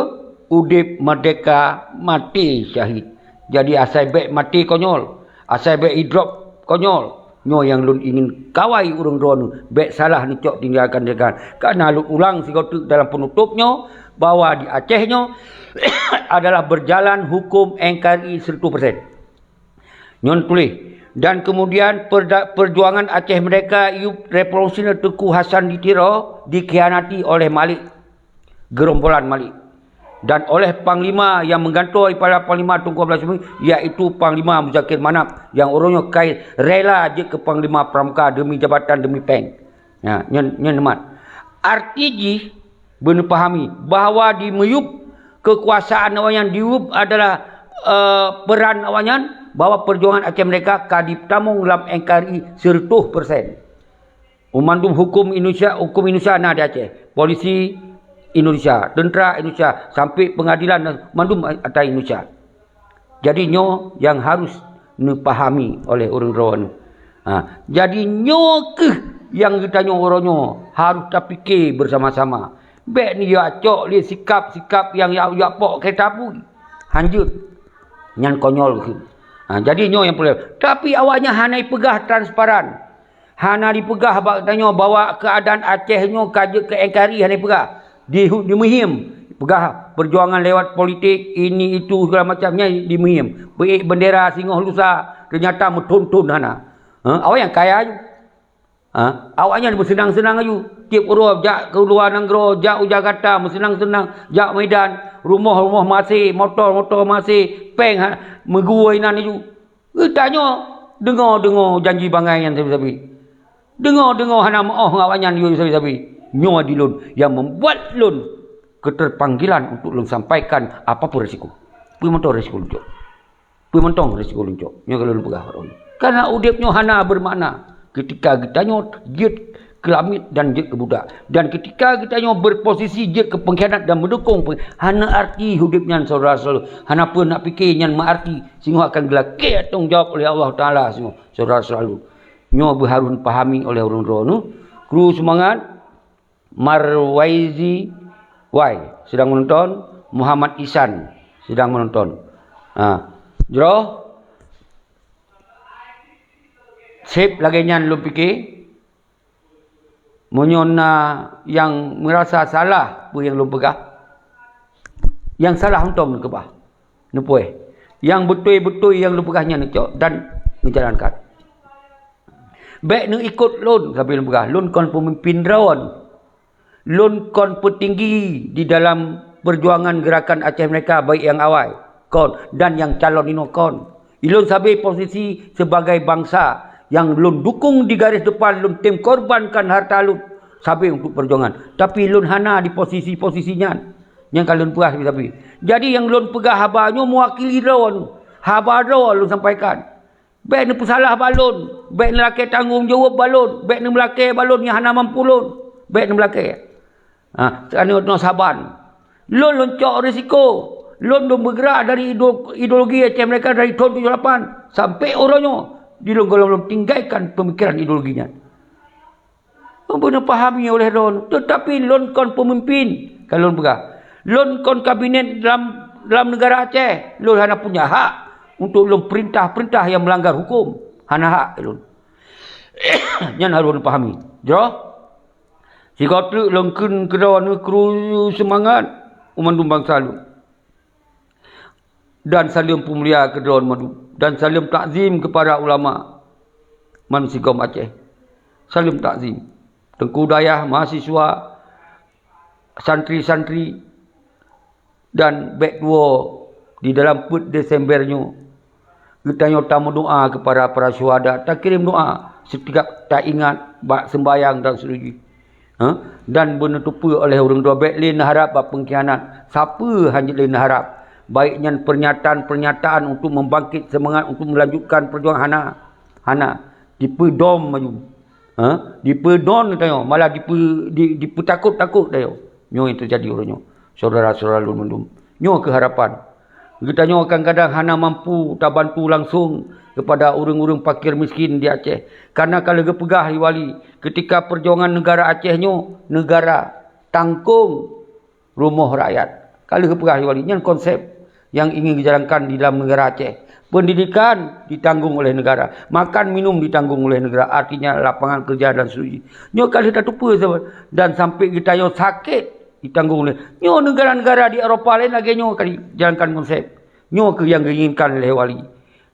S1: Udip merdeka mati syahid. Jadi asal baik mati konyol. Asal baik hidrop konyol. Nyo yang lun ingin kawai urang drone baik salah ni cok tinggalkan dekan. Karena lun ulang sigotu dalam penutupnya bahwa di Acehnya adalah berjalan hukum NKRI 100%. Nyon tulis Dan kemudian perjuangan Aceh Merdeka Ayub Revolusioner Tengku Hasan Ditiro dikhianati oleh Malik, gerombolan Malik, dan oleh Panglima yang menggantung daripada Panglima Tunku Abdul Hamid, iaitu Panglima Muzakir Manap, yang orangnya rela je ke Panglima Pramuka demi jabatan, demi peng. Ya, nyemat. RTG benar pahami bahawa di meyup kekuasaan awanyan diup adalah peran awanyan bahawa perjuangan Aceh Merdeka kadip tamung dalam NKRI 100%. Umandum hukum Indonesia na di Aceh, polisi Indonesia, tentera Indonesia, sampai pengadilan mandum atas Indonesia. Jadi nyo yang harus dipahami oleh orang rawan. Jadi nyo ke yang kita nyo orangnya harus terfikir bersama-sama. Baik ni ya cok li sikap-sikap yang ya pok kereta pun hanjut nyan konyol ke. Jadi nyo yang boleh. Tapi awaknya hanai pegah transparan. Hana dipegah tanya bawa keadaan Aceh nyo kaje ke NKRI hanai pegah. Di muhim pegah perjuangan lewat politik ini itu segala macamnya di muhim. Baik bendera Singoh Lusa ternyata metuntun hana. Awak yang kaya aja. Awaknya bersenang-senang aja. Tiap urut jak keluar Nanggro, jak Jakarta bersenang-senang, jak Medan, rumah-rumah masih, motor-motor masih, peng meguainan itu. Tanya dengar janji bangai yang sabi-sabi. Dengar hana maoh awaknya you sabi-sabi. Nyo dilun yang membuat lun keterpanggilan untuk lun sampaikan apapun risiko. Pi mentong risiko luncuk. Pi mentong risiko luncuk. Nyo kalau lun pegah orang. Karena udipnya hana bermakna. Ketika kita nyo jid kelamit dan jid ke budak. Dan ketika kita nyo berposisi jid ke pengkhianat dan mendukung hana arti hidupnya saudara selalu. Hana pun nak fikir yang arti sehingga akan gelake tanggungjawab oleh Allah Taala semua saudara selalu. Nyo berharun pahami oleh orang rono. Kru semangat. Marwaizi Y sedang menonton, Muhammad Isan sedang menonton. Jero sip lagi nyan lu fikir menyona yang merasa salah pu yang lu pegah. Yang salah untung ke bah. Nepoi. Yang betul-betul yang lu pegahnya necok dan menjalankan. Baik nu ikut lun sampai lu pegah. Lun kon pemimpin rawan. Lun kon petinggi di dalam perjuangan gerakan Aceh Merdeka baik yang awal kon dan yang calon ini kon. Ilun sabi posisi sebagai bangsa yang lun dukung di garis depan, lun tim korbankan harta lun sabi untuk perjuangan. Tapi lun hana di posisi-posisinya yang kalian puas tapi. Jadi yang lun pegah habanyo mewakili rawan. Haba rawan lun sampaikan. Baik ni pesalah balon, baik ni laki tanggungjawab balon, baik ni melaki balon yang hana mampu lun. Baik ni melaki. Sekarang ni saban. Lun cok risiko. Lun bergerak dari ideologi Aceh Merdeka dari tahun 78 sampai orangnya di lon tinggalkan pemikiran ideologinya. Benar pahami oleh lon. Tetapi lon kon pemimpin. Kalau lon pegah. Lon kon kabinet dalam negara Aceh. Lon hanya punya hak untuk lon perintah-perintah yang melanggar hukum. Hana hak lon. Yang harus lon pahami. Jauh. Jika tu lengkun kedawan kru semangat umandum bangsa lu. Dan salim pemulia kedawan madu. Dan salim takzim kepada ulama manusia kaum Aceh. Salim takzim. Tengku dayah, mahasiswa, santri-santri dan baik dua di dalam put Desembernya. Kita tamu doa kepada para syuhada. Tak kirim doa setiap tak ingat sembahyang dan seterusnya. Dan benutupi oleh orang dua baik lain harap pengkhianat. Siapa hanya lain harap. Baiknya pernyataan-pernyataan untuk membangkit semangat untuk melanjutkan perjuangan hana. Dipedom maju. Dipedon tayo, malah dipetakut-takut tayo. Nyo itu jadi orangnya. Saudara-saudara lumendum. Nyo keharapan. Kita nyo kadang-kadang hana mampu tak bantu langsung kepada orang-orang fakir miskin di Aceh. Karena kalau kepegah wali, ketika perjuangan negara Aceh nyo, negara tangkung rumah rakyat. Kalau kepegah wali, ini konsep yang ingin dijalankan di dalam negara Aceh. Pendidikan ditanggung oleh negara. Makan minum ditanggung oleh negara. Artinya lapangan kerja dan seterusnya. Nyo kalau kita tupu dan sampai kita nyo sakit ditanggung oleh. Nyo negara-negara di Eropah lain lagi nyo kali jalankan konsep. Nyo yang diinginkan oleh wali.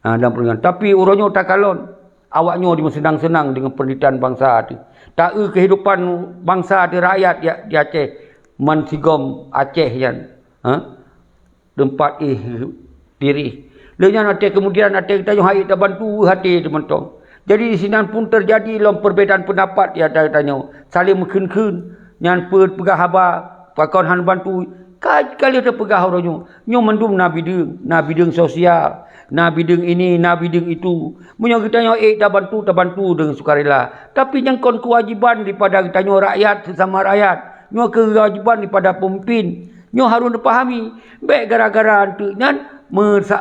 S1: Dan perjuangan. Tapi uronyo tak kalon. Awaknyo di senang-senang dengan pendidikan bangsa tu. Tak kehidupan bangsa di rakyat di Aceh. Mansigom Aceh yan. Tempat diri. Lepas nanti kemudian nanti kita yang hai tak bantu hati teman-teman. Jadi di sini pun terjadi perbezaan pendapat di antara tanya. Saling mengkun-kun. Yang pegah haba. Pakon han bantu. Kali ada pegah orangnya. Nyo mendum nabi deng sosial. Nabi deng ini, nabi deng itu. Munyo kita nyo tak bantu dengan sukarela. Tapi yang kon kewajiban daripada kita nyo rakyat sesama rakyat. Nyo kewajiban daripada pemimpin. Nyo harus dipahami. Baik gara-gara tu nyan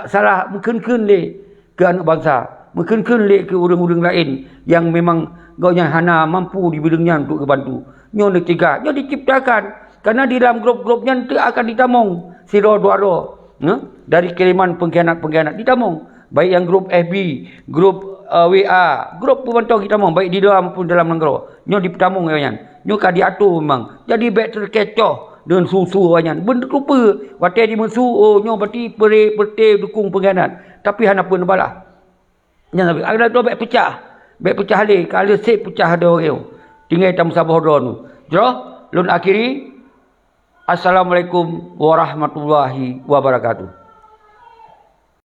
S1: salah mungkin le ke anak bangsa. Mungkin le ke orang-orang lain yang memang gaunya hana mampu di bidangnya untuk bantu. Nyo nak cegah, nyo diciptakan. Karena di dalam grup-grupnya nanti akan ditamung siro duaro dari kiriman pengkhianat-pengkhianat ditamung. Baik yang grup FB, grup WA, grup pemantau kita mau baik di dalam pun dalam negara. Nyo ditamung kan. Nyo ka diatur memang. Jadi baik terkecoh dengan susu banyak. Benda lupa. Watai di musuh, nyo berarti perte dukung pengkhianat. Tapi hana pun balah. Jangan ada dua baik pecah. Baik pecah le, kalau sip pecah ada orang. Tinggal tam sabah don. Jero, lun akhiri. Assalamualaikum warahmatullahi wabarakatuh.